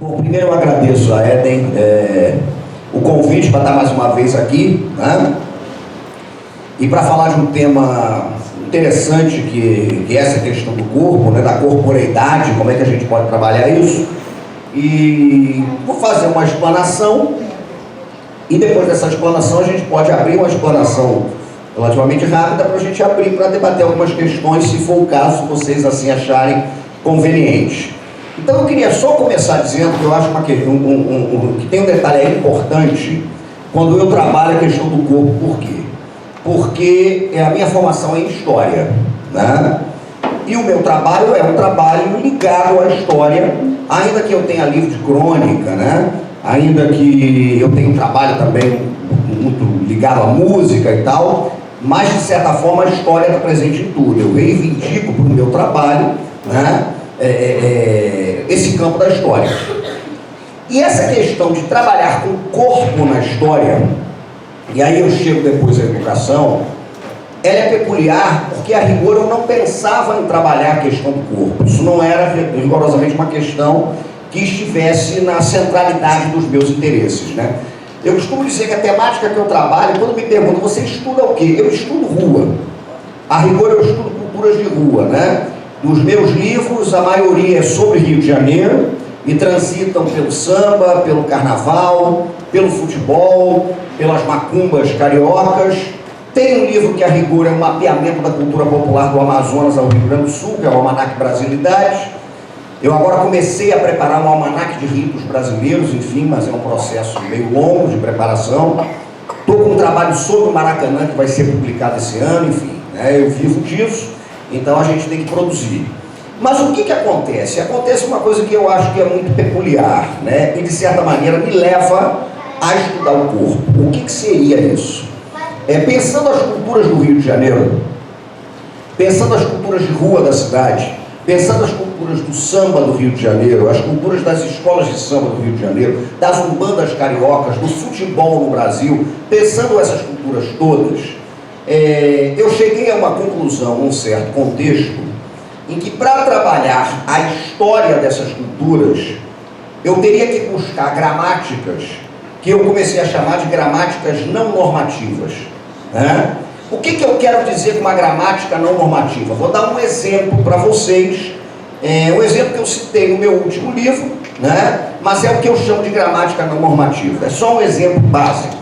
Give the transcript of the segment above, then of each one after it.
Bom, primeiro eu agradeço a Eden o convite para estar mais uma vez aqui, né? E para falar de um tema interessante que é essa questão do corpo, né? Da corporeidade, como é que a gente pode trabalhar isso. E vou fazer uma explanação e depois dessa explanação a gente pode abrir uma explanação relativamente rápida para a gente abrir para debater algumas questões, se for o caso, se vocês assim acharem conveniente. Então eu queria só começar dizendo que eu acho que tem um detalhe aí importante quando eu trabalho a questão do corpo. Por quê? Porque a minha formação é em História, né? E o meu trabalho é um trabalho ligado à história, ainda que eu tenha livro de crônica, né? Ainda que eu tenha um trabalho também muito ligado à música e tal, mas de certa forma a história está presente em tudo. Eu reivindico para o meu trabalho, né? Esse campo da história. E essa questão de trabalhar com o corpo na história, e aí eu chego depois à educação, ela é peculiar porque a rigor eu não pensava em trabalhar a questão do corpo. Isso não era rigorosamente uma questão que estivesse na centralidade dos meus interesses, né? Eu costumo dizer que a temática que eu trabalho, quando me perguntam, você estuda o quê? Eu estudo rua. A rigor eu estudo culturas de rua, né? Dos meus livros, a maioria é sobre Rio de Janeiro e transitam pelo samba, pelo carnaval, pelo futebol, pelas macumbas cariocas. Tem um livro que a rigor é um mapeamento da cultura popular do Amazonas ao Rio Grande do Sul, que é o Almanaque Brasilidades. Eu agora comecei a preparar um almanaque de ritos brasileiros, enfim, mas é um processo meio longo de preparação. Estou com um trabalho sobre o Maracanã que vai ser publicado esse ano, enfim, né? Eu vivo disso. Então a gente tem que produzir. Mas o que acontece? Acontece uma coisa que eu acho que é muito peculiar, né? E de certa maneira me leva a estudar o corpo. O que seria isso? Pensando as culturas do Rio de Janeiro, pensando as culturas de rua da cidade, pensando as culturas do samba do Rio de Janeiro, as culturas das escolas de samba do Rio de Janeiro, das umbandas cariocas, do futebol no Brasil, pensando essas culturas todas, eu cheguei a uma conclusão, num certo contexto, em que para trabalhar a história dessas culturas, eu teria que buscar gramáticas que eu comecei a chamar de gramáticas não normativas, né? O que eu quero dizer com uma gramática não normativa? Vou dar um exemplo para vocês, um exemplo que eu citei no meu último livro, né? Mas é o que eu chamo de gramática não normativa. É só um exemplo básico.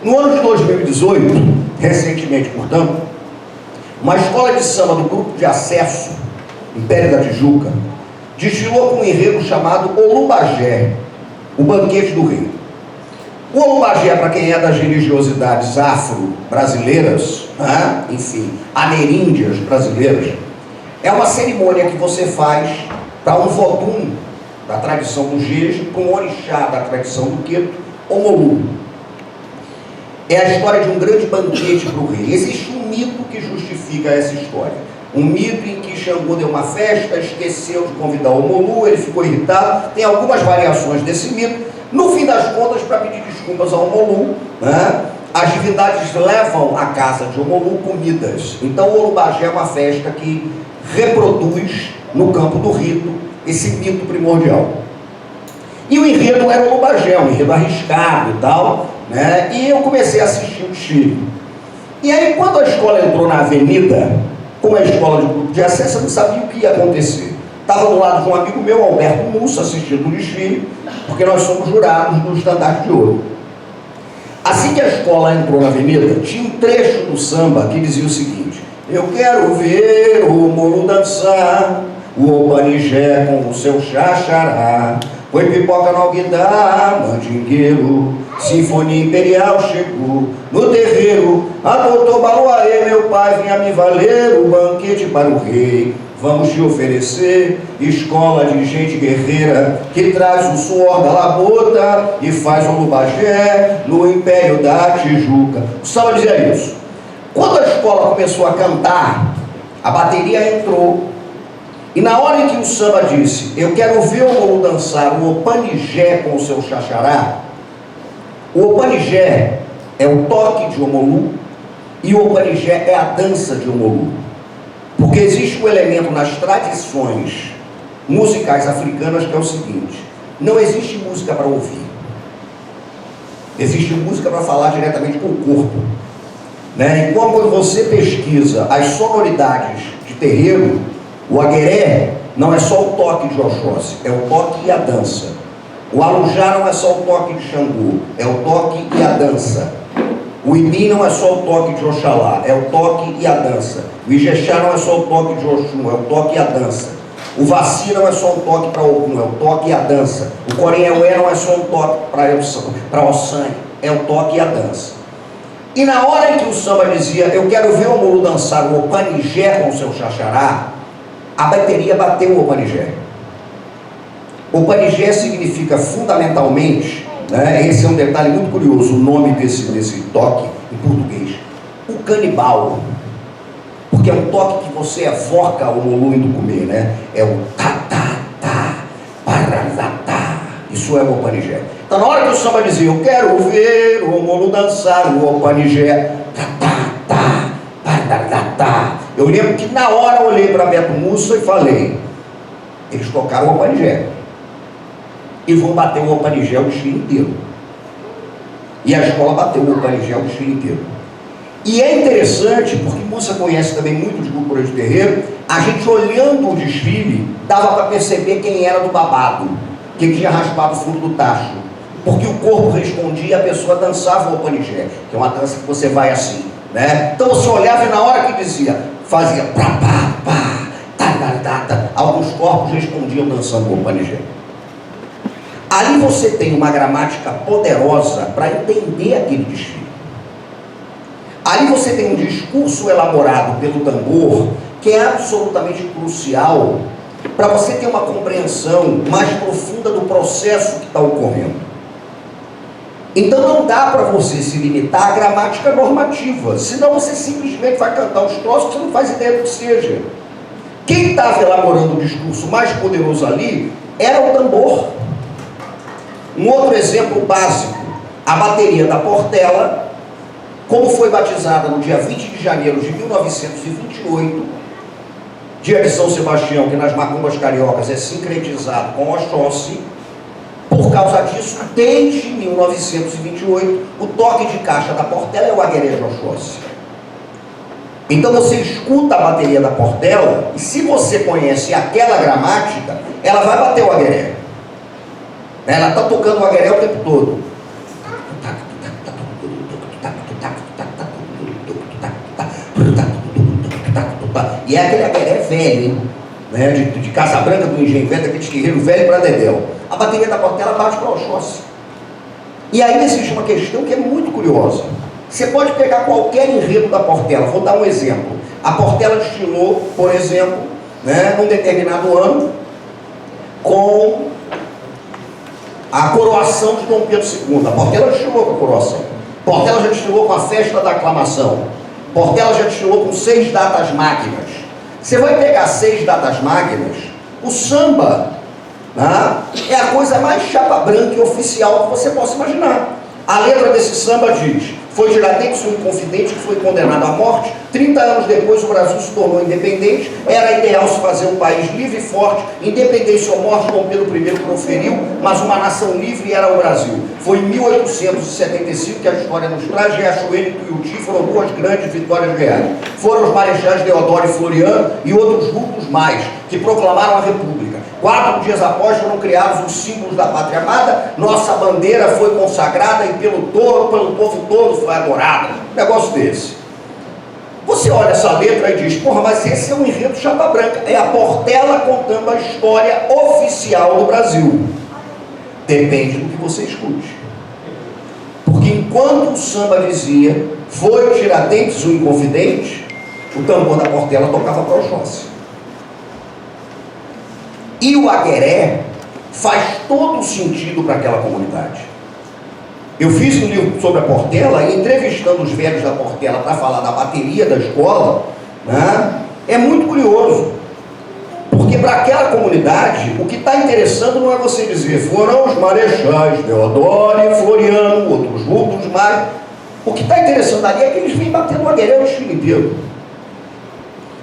No ano de 2018, recentemente, portanto, uma escola de samba do Grupo de Acesso, Império da Tijuca, desfilou com um enredo chamado Olubagé, o Banquete do Rei. O Olubagé, para quem é das religiosidades afro-brasileiras, né? Enfim, ameríndias brasileiras, é uma cerimônia que você faz para um vodum da tradição do Jeje, com um orixá da tradição do Queto, Omolu. É a história de um grande banquete para o rei. Existe um mito que justifica essa história. Um mito em que Xangô deu uma festa, esqueceu de convidar o Omolu, ele ficou irritado. Tem algumas variações desse mito. No fim das contas, para pedir desculpas ao Omolu, né, as divindades levam à casa de Omolu comidas. Então o Olubagé é uma festa que reproduz no campo do rito esse mito primordial. E o enredo era o Olubagé, um enredo arriscado e tal, né? E eu comecei a assistir o desfile. E aí, quando a escola entrou na avenida, como é a escola de Grupo de Acesso, eu não sabia o que ia acontecer. Estava do lado de um amigo meu, Alberto Musso, assistindo o desfile, porque nós somos jurados do Estandarte de Ouro. Assim que a escola entrou na avenida, tinha um trecho do samba que dizia o seguinte: eu quero ver o Molu dançar, o Opanigé com o seu xaxará. Foi pipoca no alguidar, mandingueiro, sinfonia imperial chegou no terreiro, adotou Baluaê, meu pai vinha me valer, o banquete para o rei. Vamos te oferecer escola de gente guerreira que traz o suor da labota e faz um Olubagé no Império da Tijuca. O samba dizia isso. Quando a escola começou a cantar, a bateria entrou. E na hora em que o samba disse, eu quero ver o Omolu dançar o Opanigé com o seu xaxará, o Opanigé é o toque de Omolu e o Opanigé é a dança de Omolu. Porque existe um elemento nas tradições musicais africanas que é o seguinte: não existe música para ouvir. Existe música para falar diretamente com o corpo, né? E quando você pesquisa as sonoridades de terreiro, o agueré não é só o toque de Oxóssi, é o toque e a dança. O alujá não é só o toque de Xangô, é o toque e a dança. O Ibim não é só o toque de Oxalá, é o toque e a dança. O Ijexá não é só o toque de Oxum, é o toque e a dança. O Vaci não é só um toque para Ogum, é o toque e a dança. O Corinheué não é só um toque para Ossan, é o toque e a dança. E na hora em que o samba dizia, eu quero ver o Mulu dançar o Opanigé com o seu xaxará, a bateria bateu o Opanigé. O Opanigé significa fundamentalmente, né, esse é um detalhe muito curioso, o nome desse toque em português, o canibal. Porque é um toque que você evoca o Mulu indo comer, né? É o tá-tá-tá, paralatá. Isso é o Opanigé. Então, na hora que o samba dizia, eu quero ver o Mulu dançar o Opanigé, tá-tá-tá, paralatá. Eu lembro que na hora eu olhei para Beto Mussa e falei, eles tocaram o Opanigé. E vão bater o Opanigé o desfile inteiro. E a escola bateu o Opanigé o desfile inteiro. E é interessante, porque Mussa conhece também muito de cultura de terreiro, a gente olhando o desfile, dava para perceber quem era do babado, quem tinha raspado o fundo do tacho. Porque o corpo respondia e a pessoa dançava o Opanigé, que é uma dança que você vai assim, né? Então você olhava e na hora que dizia, fazia pá, pá, pá, tá, tá, tá, tá, alguns corpos respondiam dançando o Opanigé. Ali você tem uma gramática poderosa para entender aquele desfile. Ali você tem um discurso elaborado pelo tambor que é absolutamente crucial para você ter uma compreensão mais profunda do processo que está ocorrendo. Então não dá para você se limitar à gramática normativa, senão você simplesmente vai cantar uns troços que você não faz ideia do que seja. Quem estava elaborando o discurso mais poderoso ali era o tambor. Um outro exemplo básico, a bateria da Portela, como foi batizada no dia 20 de janeiro de 1928, dia de São Sebastião, que nas macumbas cariocas é sincretizado com Oxóssi. Por causa disso, desde 1928, o toque de caixa da Portela é o agueré de Oxóssi. Então você escuta a bateria da Portela, e se você conhece aquela gramática, ela vai bater o agueré. Ela está tocando o agueré o tempo todo. E é aquele agueré velho, hein? Né? De Casa Branca, do Engenho Velho, daquele terreiro velho para Dedéu. A bateria da Portela bate para o Oxóssi. E aí existe uma questão que é muito curiosa. Você pode pegar qualquer enredo da Portela, vou dar um exemplo. A Portela desfilou, por exemplo, né, num determinado ano, com a coroação de Dom Pedro II. A Portela desfilou com a coroação. Portela já desfilou com a festa da aclamação. Portela já desfilou com 6 datas magnas. Você vai pegar 6 datas magnas, o samba, né, é a coisa mais chapa branca e oficial que você possa imaginar. A letra desse samba diz, foi Tiradentes, um inconfidente que foi condenado à morte, 30 anos depois o Brasil se tornou independente, era ideal se fazer um país livre e forte, independência ou morte Dom Pedro I proferiu, mas uma nação livre era o Brasil. Foi em 1875 que a história nos traz, Riachuelo e Tuiuti foram 2 grandes vitórias reais. Foram os marechais Deodoro e Floriano e outros vultos mais, que proclamaram a República. 4 dias após foram criados os símbolos da pátria amada, nossa bandeira foi consagrada e pelo povo todo foi adorada. Um negócio desse. Você olha essa letra e diz, porra, mas esse é um enredo chapa branca. É a Portela contando a história oficial do Brasil. Depende do que você escute. Porque enquanto o samba dizia, foi Tiradentes o inconfidente, o tambor da Portela tocava para o Oxóssi. E o agueré faz todo o sentido para aquela comunidade. Eu fiz um livro sobre a Portela e entrevistando os velhos da Portela para falar da bateria da escola, né, é muito curioso. Porque para aquela comunidade, o que está interessando não é você dizer, foram os marechais Deodoro e Floriano, outros vultos mais. O que está interessando ali é que eles vêm batendo o agueré o desfile inteiro.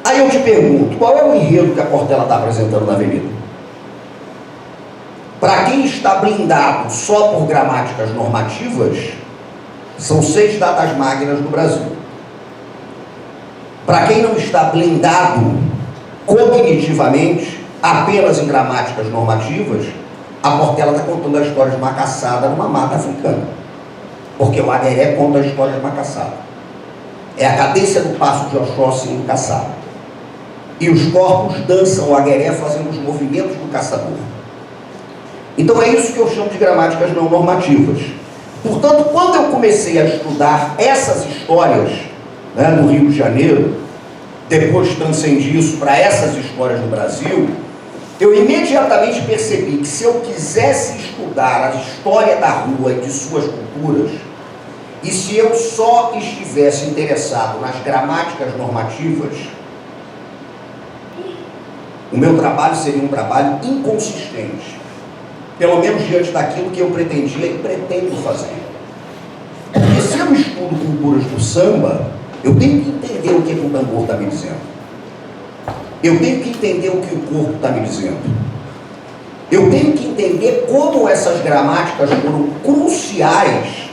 Aí eu te pergunto, qual é o enredo que a Portela está apresentando na avenida? Para quem está blindado só por gramáticas normativas, são 6 datas magnas no Brasil. Para quem não está blindado cognitivamente, apenas em gramáticas normativas, a Portela está contando a história de uma caçada numa mata africana. Porque o Agueré conta a história de uma caçada. É a cadência do passo de Oxóssi no caçado. E os corpos dançam o Agueré fazendo os movimentos do caçador. Então é isso que eu chamo de gramáticas não normativas. Portanto, quando eu comecei a estudar essas histórias, né, no Rio de Janeiro, depois transcendi isso para essas histórias no Brasil, eu imediatamente percebi que se eu quisesse estudar a história da rua e de suas culturas, e se eu só estivesse interessado nas gramáticas normativas, o meu trabalho seria um trabalho inconsistente, pelo menos diante daquilo que eu pretendia e pretendo fazer. Porque se eu estudo culturas do samba, eu tenho que entender o que o tambor está me dizendo. Eu tenho que entender o que o corpo está me dizendo. Eu tenho que entender como essas gramáticas foram cruciais,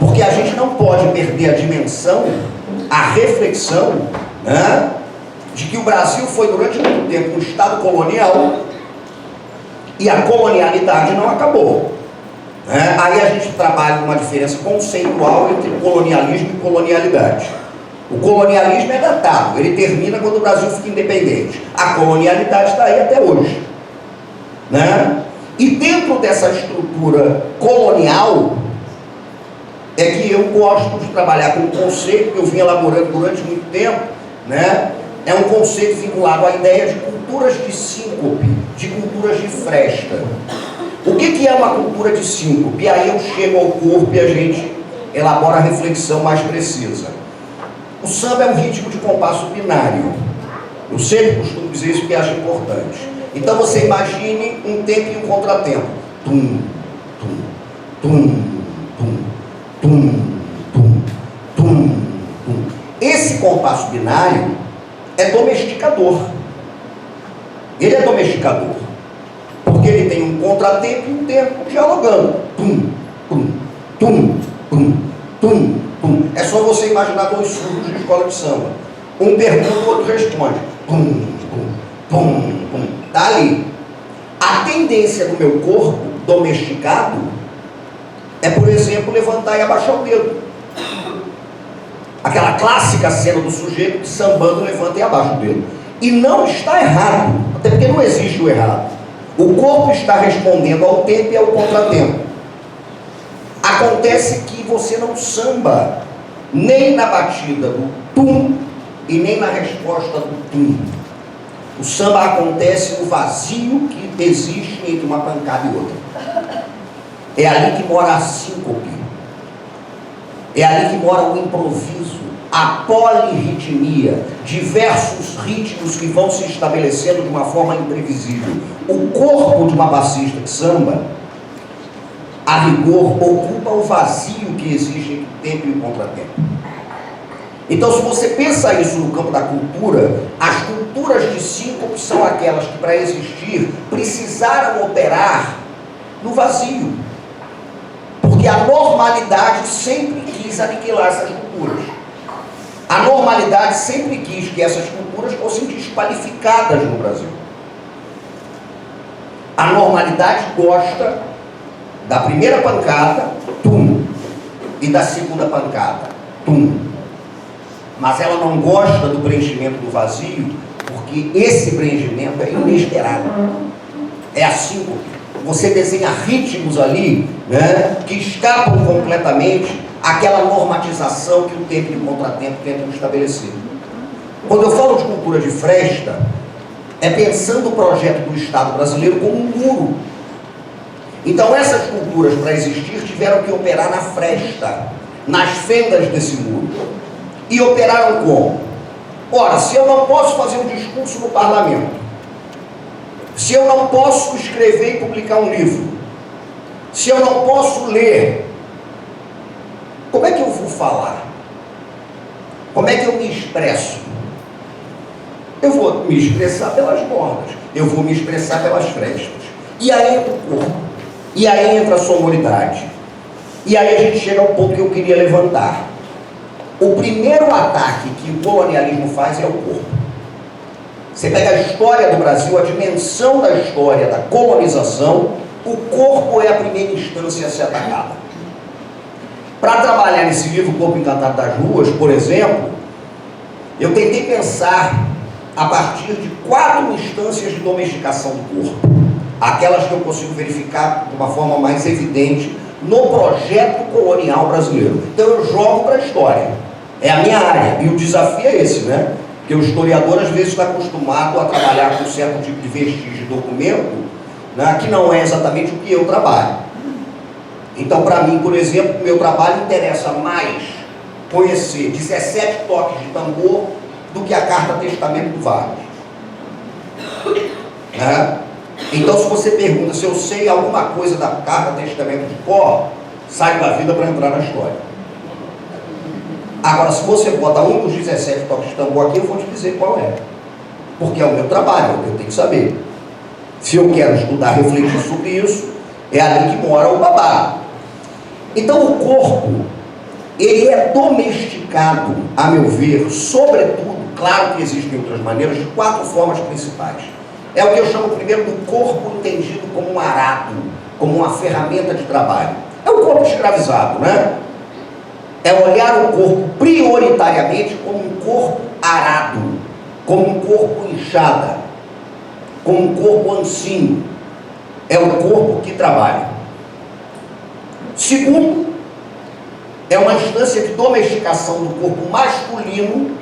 porque a gente não pode perder a dimensão, a reflexão, né, de que o Brasil foi durante muito tempo um Estado colonial e a colonialidade não acabou. Aí a gente trabalha uma diferença conceitual entre colonialismo e colonialidade. O colonialismo é datado, ele termina quando o Brasil fica independente. A colonialidade está aí até hoje, né? E dentro dessa estrutura colonial é que eu gosto de trabalhar com um conceito que eu vim elaborando durante muito tempo, né? É um conceito vinculado à ideia de culturas de síncope, de culturas de fresta. O que é uma cultura de síncope? Aí eu chego ao corpo e a gente elabora a reflexão mais precisa. O samba é um ritmo de compasso binário. Eu sempre costumo dizer isso porque acho importante. Então você imagine um tempo e um contratempo. Tum, tum, tum, tum, tum, tum, tum, tum. Esse compasso binário é domesticador. Ele é domesticador. Porque ele tem um contratempo e um tempo dialogando. Tum, tum, tum, tum, tum, tum. É só você imaginar 2 surdos de escola de samba. Um pergunta, o outro responde. Tum, tum, tum, tum. Está ali. A tendência do meu corpo domesticado é, por exemplo, levantar e abaixar o dedo. Aquela clássica cena do sujeito sambando, levanta e abaixa o dedo. E não está errado, até porque não existe o errado. O corpo está respondendo ao tempo e ao contratempo. Acontece que você não samba nem na batida do tum e nem na resposta do tum. O samba acontece no vazio que existe entre uma pancada e outra. É ali que mora a síncope. É ali que mora o improviso, a polirritmia, diversos ritmos que vão se estabelecendo de uma forma imprevisível. O corpo de uma bassista de samba, a rigor, ocupa o vazio que existe entre o tempo e o contratempo. Então, se você pensa isso no campo da cultura, as culturas de síncope são aquelas que, para existir, precisaram operar no vazio. Porque a normalidade sempre quis aniquilar essas culturas. A normalidade sempre quis que essas culturas fossem desqualificadas no Brasil. A normalidade gosta da primeira pancada, tum, e da segunda pancada, tum. Mas ela não gosta do preenchimento do vazio, porque esse preenchimento é inesperado. É assim, você desenha ritmos ali, né, que escapam completamente àquela normatização que o tempo e o contratempo tentam estabelecer. Quando eu falo de cultura de fresta, é pensando o projeto do Estado brasileiro como um muro. Então essas culturas, para existir, tiveram que operar na fresta, nas fendas desse muro. E operaram como? Ora, se eu não posso fazer um discurso no parlamento, se eu não posso escrever e publicar um livro, se eu não posso ler, como é que eu vou falar? Como é que eu me expresso? Eu vou me expressar pelas bordas, eu vou me expressar pelas frestas. E aí entra o corpo, e aí entra a sonoridade, e aí a gente chega ao ponto que eu queria levantar. O primeiro ataque que o colonialismo faz é o corpo. Você pega a história do Brasil, a dimensão da história da colonização, o corpo é a primeira instância a ser atacada. Para trabalhar nesse livro, O Corpo Encantado das Ruas, por exemplo, eu tentei pensar a partir de 4 instâncias de domesticação do corpo, aquelas que eu consigo verificar de uma forma mais evidente no projeto colonial brasileiro. Então eu jogo para a história, é a minha área, e o desafio é esse, né? Porque o historiador às vezes está acostumado a trabalhar com um certo tipo de vestígio de documento, né, que não é exatamente o que eu trabalho. Então, para mim, por exemplo, o meu trabalho interessa mais conhecer 17 toques de tambor do que a Carta Testamento do Vargas. Né? Então, se você pergunta se eu sei alguma coisa da Carta Testamento de cor, sai da vida para entrar na história. Agora, se você bota um dos 17 toques de tambor aqui, eu vou te dizer qual é. Porque é o meu trabalho, eu tenho que saber. Se eu quero estudar, refletir sobre isso, é ali que mora o babado. Então, o corpo, ele é domesticado, a meu ver, sobretudo, claro que existem outras maneiras, de 4 formas principais. É o que eu chamo primeiro do corpo entendido como um arado, como uma ferramenta de trabalho. É o corpo escravizado, né? É olhar o corpo prioritariamente como um corpo arado, como um corpo inchada, como um corpo ancinho. É o corpo que trabalha. Segundo, é uma instância de domesticação do corpo masculino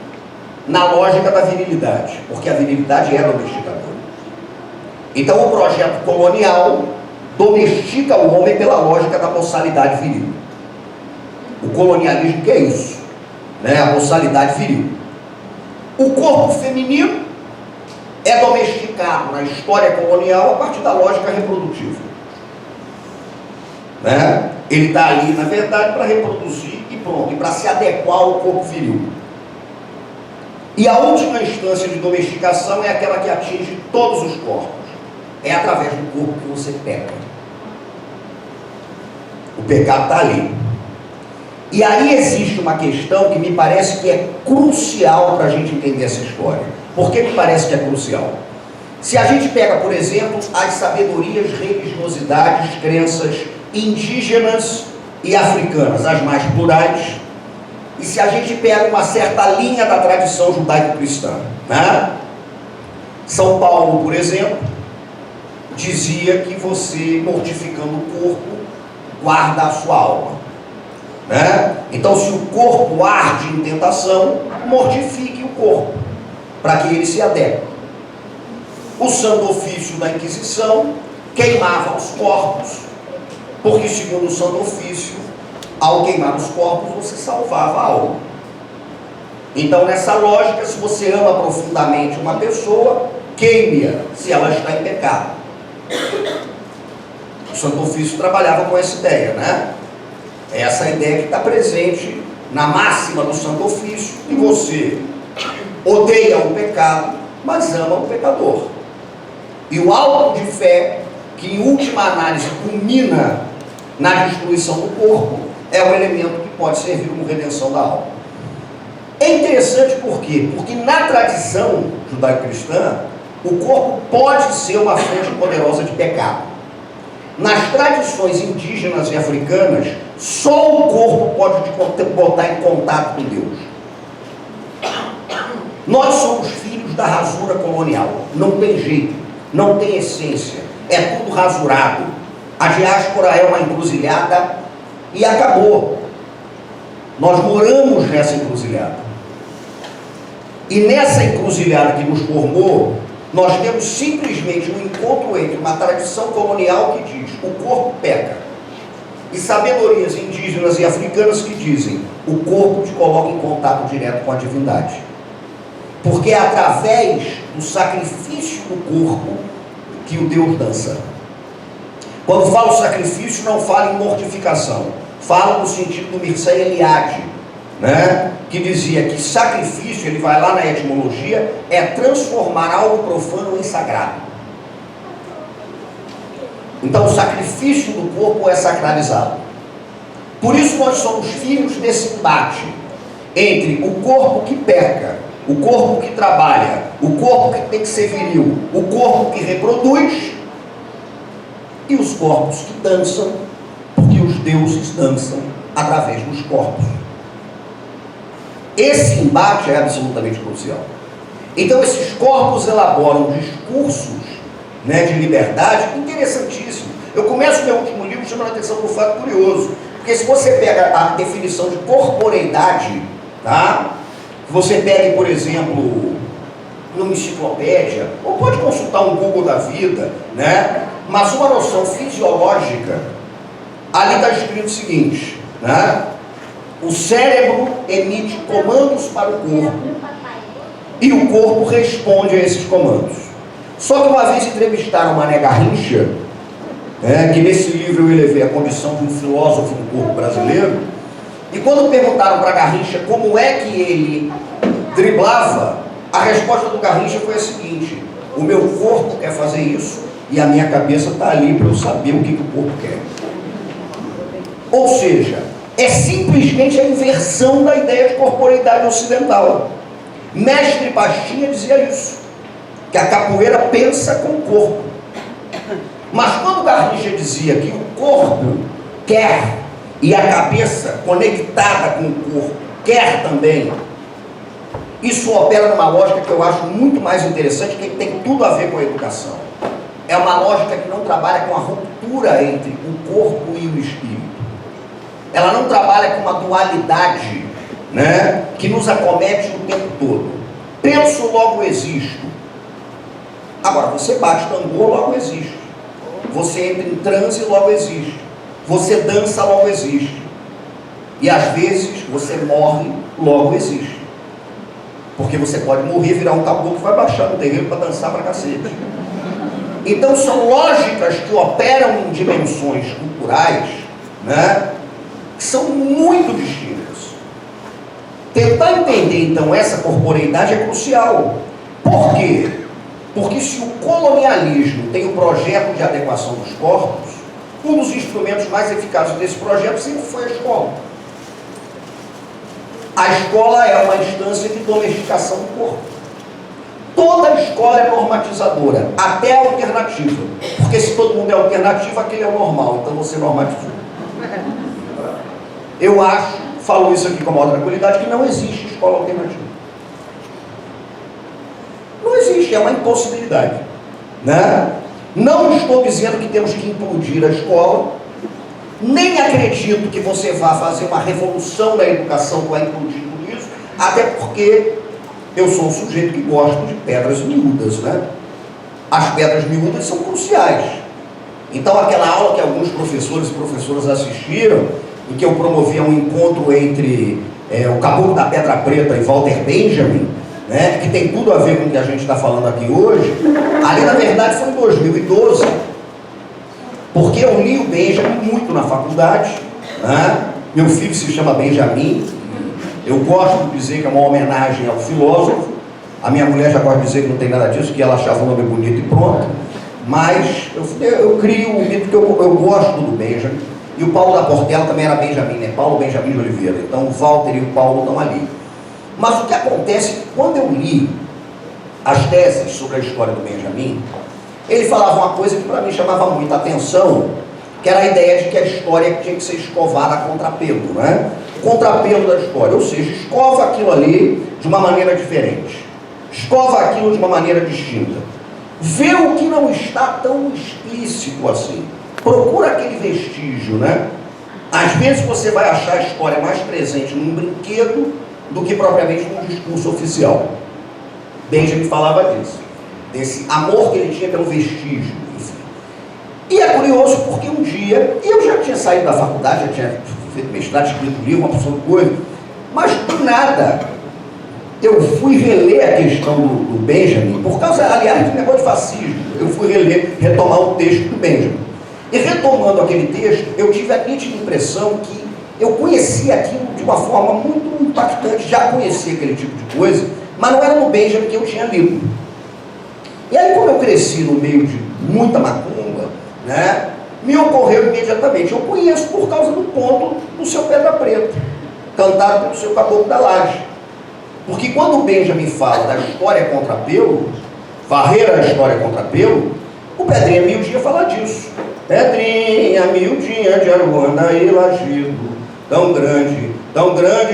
na lógica da virilidade, porque a virilidade é domesticadora. Então o projeto colonial domestica o homem pela lógica da boçalidade viril. O colonialismo que é isso, né? A boçalidade viril. O corpo feminino é domesticado na história colonial a partir da lógica reprodutiva, né? Ele está ali, na verdade, para reproduzir e pronto, e para se adequar ao corpo viril. E a última instância de domesticação é aquela que atinge todos os corpos. É através do corpo que você peca. O pecado está ali. E aí existe uma questão que me parece que é crucial para a gente entender essa história. Por que me parece que é crucial? Se a gente pega, por exemplo, as sabedorias, religiosidades, crenças indígenas e africanas, as mais plurais, e se a gente pega uma certa linha da tradição judaico-cristã, né? São Paulo, por exemplo, dizia que você, mortificando o corpo, guarda a sua alma, né? Então, se o corpo arde em tentação, mortifique o corpo, para que ele se adeque. O Santo Ofício da Inquisição queimava os corpos, porque, segundo o Santo Ofício, ao queimar os corpos, você salvava a alma. Então, nessa lógica, se você ama profundamente uma pessoa, queime-a se ela está em pecado. O Santo Ofício trabalhava com essa ideia, né? Essa ideia que está presente na máxima do Santo Ofício, que você odeia o pecado, mas ama o pecador. E o alto de fé, que em última análise culmina na destruição do corpo, é o elemento que pode servir como redenção da alma. É interessante por quê? Porque na tradição judaico-cristã, o corpo pode ser uma fonte poderosa de pecado. Nas tradições indígenas e africanas, só o corpo pode te botar em contato com Deus. Nós somos filhos da rasura colonial. Não tem jeito, não tem essência. É tudo rasurado. A diáspora é uma encruzilhada e acabou. Nós moramos nessa encruzilhada. E nessa encruzilhada que nos formou, nós temos simplesmente um encontro entre uma tradição colonial que diz: o corpo peca, e sabedorias indígenas e africanas que dizem: o corpo te coloca em contato direto com a divindade. Porque é através do sacrifício do corpo que o Deus dança. Quando falo sacrifício, não falo em mortificação, falo no sentido do Mircea Eliade, né? Que dizia que sacrifício, ele vai lá na etimologia, é transformar algo profano em sagrado. Então o sacrifício do corpo é sacralizado. Por isso nós somos filhos desse embate entre o corpo que peca, o corpo que trabalha, o corpo que tem que ser viril, o corpo que reproduz e os corpos que dançam, porque os deuses dançam através dos corpos. Esse embate é absolutamente crucial. Então esses corpos elaboram discursos, né, de liberdade interessantíssimos. Eu começo meu último livro chamando a atenção para um fato curioso, porque se você pega a definição de corporeidade, tá? Você pegue, por exemplo, numa enciclopédia, ou pode consultar um Google da vida, né? Mas uma noção fisiológica, ali está escrito o seguinte, né? O cérebro emite comandos para o corpo e o corpo responde a esses comandos. Só que uma vez entrevistaram Mané Garrincha, que nesse livro eu elevei a condição de um filósofo do corpo brasileiro, e quando perguntaram para Garrincha como é que ele driblava, a resposta do Garrincha foi a seguinte: o meu corpo quer fazer isso e a minha cabeça está ali para eu saber o que o corpo quer. Ou seja, é simplesmente a inversão da ideia de corporeidade ocidental. Mestre Pastinha dizia isso, que a capoeira pensa com o corpo. Mas quando Garrincha dizia que o corpo quer e a cabeça conectada com o corpo quer também, isso opera numa lógica que eu acho muito mais interessante, que tem tudo a ver com a educação. É uma lógica que não trabalha com a ruptura entre o corpo e o espírito. Ela não trabalha com uma dualidade, né, que nos acomete o tempo todo. Penso, logo existo. Agora, você bate tambor, logo existe. Você entra em transe, logo existe. Você dança, logo existe. E às vezes você morre, logo existe. Porque você pode morrer, virar um caboclo que vai baixar no terreiro para dançar pra cacete. Então são lógicas que operam em dimensões culturais, né, que são muito distintas. Tentar entender então essa corporeidade é crucial. Por quê? Porque se o colonialismo tem o projeto de adequação dos corpos, um dos instrumentos mais eficazes desse projeto sempre foi a escola. A escola é uma instância de domesticação do corpo. Toda a escola é normatizadora, até a alternativa. Porque se todo mundo é alternativo, aquele é o normal, então você normatizou. Eu acho, falo isso aqui com a maior tranquilidade, que não existe escola alternativa. Não existe, é uma impossibilidade, né? Não estou dizendo que temos que implodir a escola, nem acredito que você vá fazer uma revolução na educação com a implodir tudo isso, até porque eu sou um sujeito que gosta de pedras miúdas, né? As pedras miúdas são cruciais. Então aquela aula que alguns professores e professoras assistiram, em que eu promovia um encontro entre o Caboclo da Pedra Preta e Walter Benjamin, né, que tem tudo a ver com o que a gente está falando aqui hoje, ali na verdade foi em 2012, porque eu li o Benjamin muito na faculdade, né? Meu filho se chama Benjamin, eu gosto de dizer que é uma homenagem ao filósofo, a minha mulher já gosta de dizer que não tem nada disso, que ela achava o nome bonito e pronto, mas eu crio um mito que eu gosto do Benjamin, e o Paulo da Portela também era Benjamin, né? Paulo Benjamin de Oliveira, então o Walter e o Paulo estão ali. Mas o que acontece é que quando eu li as teses sobre a história do Benjamin, ele falava uma coisa que para mim chamava muita atenção, que era a ideia de que a história tinha que ser escovada a contrapelo, né? O contrapelo da história, ou seja, escova aquilo ali de uma maneira diferente, escova aquilo de uma maneira distinta, vê o que não está tão explícito assim, procura aquele vestígio, né? Às vezes você vai achar a história mais presente num brinquedo do que propriamente num discurso oficial. Benjamin falava disso, desse amor que ele tinha pelo vestígio, enfim. E é curioso porque um dia, eu já tinha saído da faculdade, já tinha feito mestrado, escrito livro, uma pessoa de coisa, mas do nada, eu fui reler a questão do Benjamin, por causa, aliás, do negócio de fascismo, eu fui retomar o texto do Benjamin. E retomando aquele texto, eu tive a nítida impressão que eu conhecia aquilo de uma forma muito impactante, já conhecia aquele tipo de coisa, mas não era no Benjamin que eu tinha lido. E aí, como eu cresci no meio de muita macumba, né, me ocorreu imediatamente. Eu conheço por causa do ponto do seu Pedra Preta, cantado pelo seu Caboclo da Laje. Porque quando o Benjamin fala da história contra Pelo, varrer a história contra Pelo, o Pedrinha Miudinha fala disso. Pedrinha Miudinha de Aruandaí, Lagido, tão grande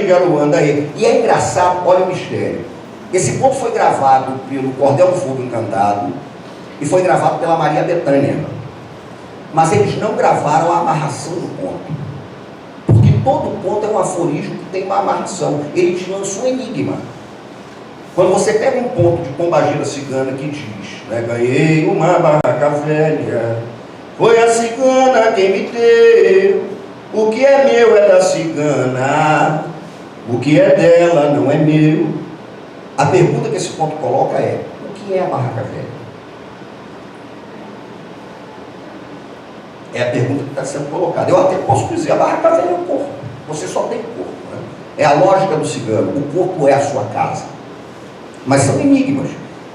de Aruandaí. E é engraçado, olha o mistério. Esse ponto foi gravado pelo Cordel do Fogo Encantado e foi gravado pela Maria Bethânia. Mas eles não gravaram a amarração do ponto. Porque todo ponto é um aforismo que tem uma amarração. Eles lançam um enigma. Quando você pega um ponto de Pombagira Cigana que diz, né, ganhei uma barraca velha, foi a cigana quem me deu, o que é meu é da cigana, o que é dela não é meu. A pergunta que esse ponto coloca é, o que é a barraca velha? É a pergunta que está sendo colocada. Eu até posso dizer, a barraca velha é o corpo. Você só tem corpo. Né? É a lógica do cigano. O corpo é a sua casa. Mas são enigmas.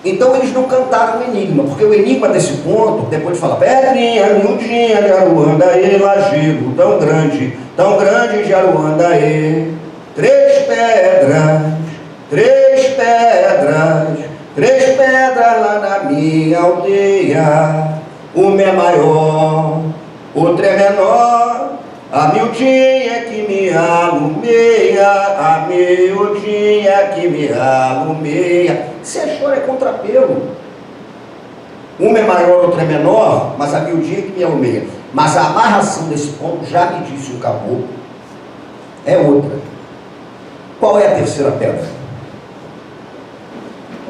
Então eles não cantaram o enigma, porque o enigma desse ponto, depois de falar, Pedrinha Miudinha de Aruandaí, Lagido, tão grande de Aruandaí, três pedras lá na minha aldeia, uma é maior, outra é menor, a miudinha que me alumeia, a miudinha que me alumeia. Se a história é contra Pelo, uma é maior, outra é menor, mas a miudinha que me alumeia. Mas a amarração desse ponto, já me disse o Caboclo, é outra. Qual é a terceira pedra?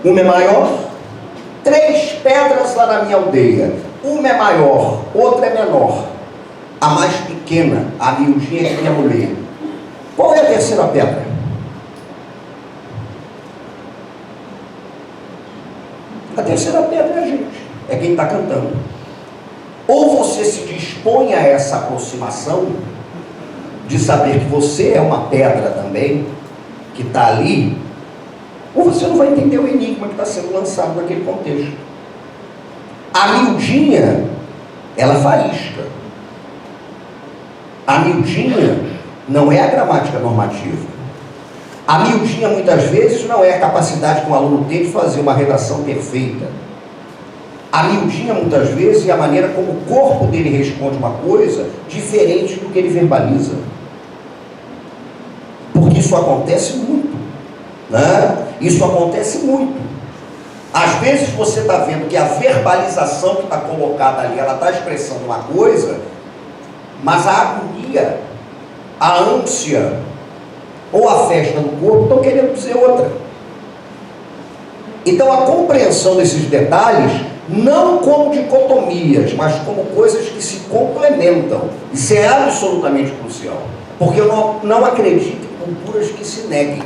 Uma é maior, três pedras lá na minha aldeia. Uma é maior, outra é menor. A mais pequena, a miudinha que me alumeia. Qual é a terceira pedra? A terceira pedra é a gente, é quem está cantando. Ou você se dispõe a essa aproximação, de saber que você é uma pedra também, que está ali, ou você não vai entender o enigma que está sendo lançado naquele contexto. A miudinha, ela faísca. A miudinha não é a gramática normativa. A miudinha, muitas vezes, não é a capacidade que um aluno tem de fazer uma redação perfeita. A miudinha, muitas vezes, é a maneira como o corpo dele responde uma coisa diferente do que ele verbaliza. Porque isso acontece muito, né? Isso acontece muito. Às vezes você está vendo que a verbalização que está colocada ali, ela está expressando uma coisa, mas a agonia, a ânsia ou a festa do corpo estão querendo dizer outra. Então a compreensão desses detalhes, não como dicotomias, mas como coisas que se complementam. Isso é absolutamente crucial. Porque eu não acredito em culturas que se neguem.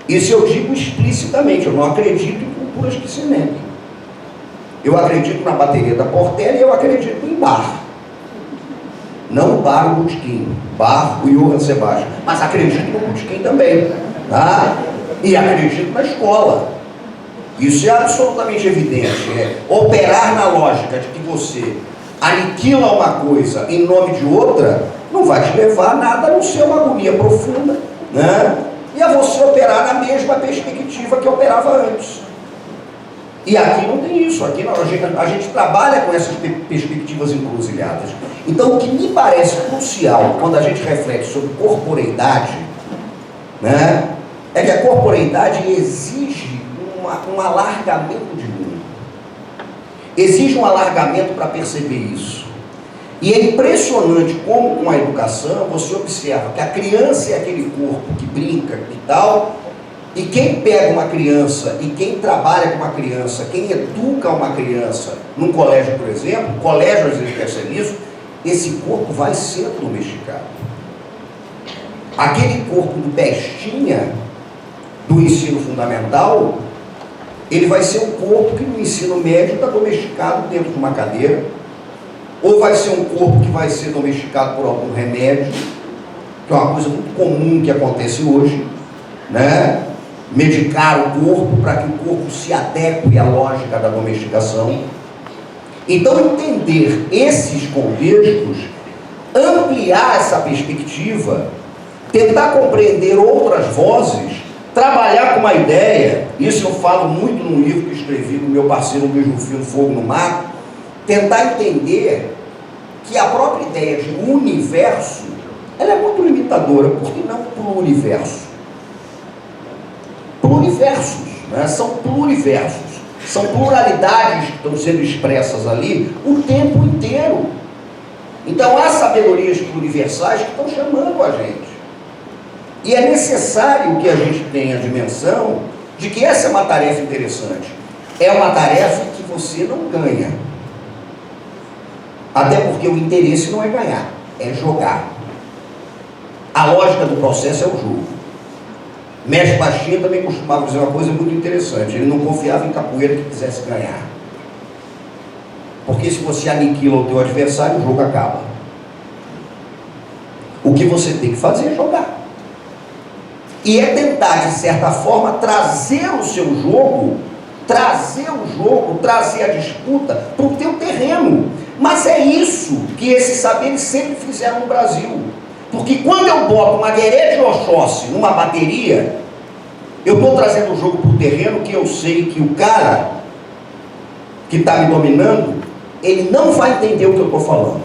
Isso eu digo explicitamente, eu não acredito em culturas que se neguem. Eu acredito na bateria da Portela e eu acredito em bar. Não o bar, o Botequim. Bar, o Johann Sebastian. Mas acredito no Botequim também. Tá? E acredito na escola. Isso é absolutamente evidente. É operar na lógica de que você aniquila uma coisa em nome de outra, não vai te levar a nada a não ser uma agonia profunda, né? E a você operar na mesma perspectiva que operava antes. E aqui não tem isso, aqui não, a gente trabalha com essas perspectivas encruzilhadas. Então o que me parece crucial quando a gente reflete sobre corporeidade, né, é que a corporeidade exige um alargamento de mundo. Exige um alargamento para perceber isso. E é impressionante como com a educação você observa que a criança é aquele corpo que brinca e tal, e quem pega uma criança e quem trabalha com uma criança, quem educa uma criança num colégio, por exemplo, colégio às vezes percebe isso, esse corpo vai sendo domesticado. Aquele corpo do bestinha do ensino fundamental, ele vai ser um corpo que no ensino médio está domesticado dentro de uma cadeira, ou vai ser um corpo que vai ser domesticado por algum remédio, que é uma coisa muito comum que acontece hoje, né? Medicar o corpo para que o corpo se adeque à lógica da domesticação. Então, entender esses contextos, ampliar essa perspectiva, tentar compreender outras vozes, trabalhar com uma ideia, isso eu falo muito num livro que escrevi com meu parceiro Luiz Rufino, Fogo no Mar, tentar entender que a própria ideia de universo, ela é muito limitadora, por que não pluriverso? Pluriversos, né? São pluriversos, são pluralidades que estão sendo expressas ali o tempo inteiro. Então há sabedorias pluriversais que estão chamando a gente. E é necessário que a gente tenha a dimensão de que essa é uma tarefa interessante. É uma tarefa que você não ganha. Até porque o interesse não é ganhar, é jogar. A lógica do processo é o jogo. Mestre Pastinha também costumava dizer uma coisa muito interessante. Ele não confiava em capoeira que quisesse ganhar. Porque se você aniquila o teu adversário, o jogo acaba. O que você tem que fazer é jogar. E é tentar, de certa forma, trazer o seu jogo, trazer a disputa para o teu terreno. Mas é isso que esses saberes sempre fizeram no Brasil. Porque quando eu boto uma Gueré de Oxóssi numa bateria, eu estou trazendo o jogo para o terreno que eu sei que o cara que está me dominando, ele não vai entender o que eu estou falando.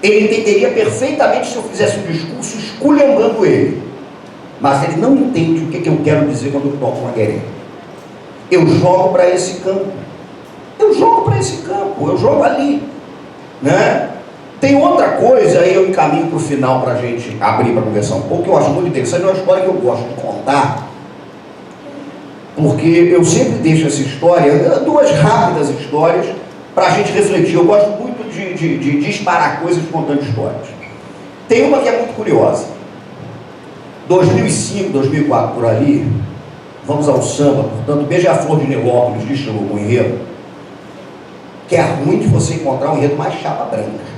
Ele entenderia perfeitamente se eu fizesse um discurso esculhambando ele. Mas ele não entende o que eu quero dizer quando eu toco uma Gueré. Eu jogo para esse campo. Eu jogo ali. Né? Tem outra coisa, aí eu encaminho para o final para a gente abrir para conversar um pouco, que eu acho muito interessante, é uma história que eu gosto de contar, porque eu sempre deixo essa história, duas rápidas histórias, para a gente refletir. Eu gosto muito de disparar coisas contando histórias. Tem uma que é muito curiosa. 2005, 2004, por ali, vamos ao samba, portanto, Beija-Flor de Nilópolis destilou um enredo, que é ruim de você encontrar um enredo mais chapa branca.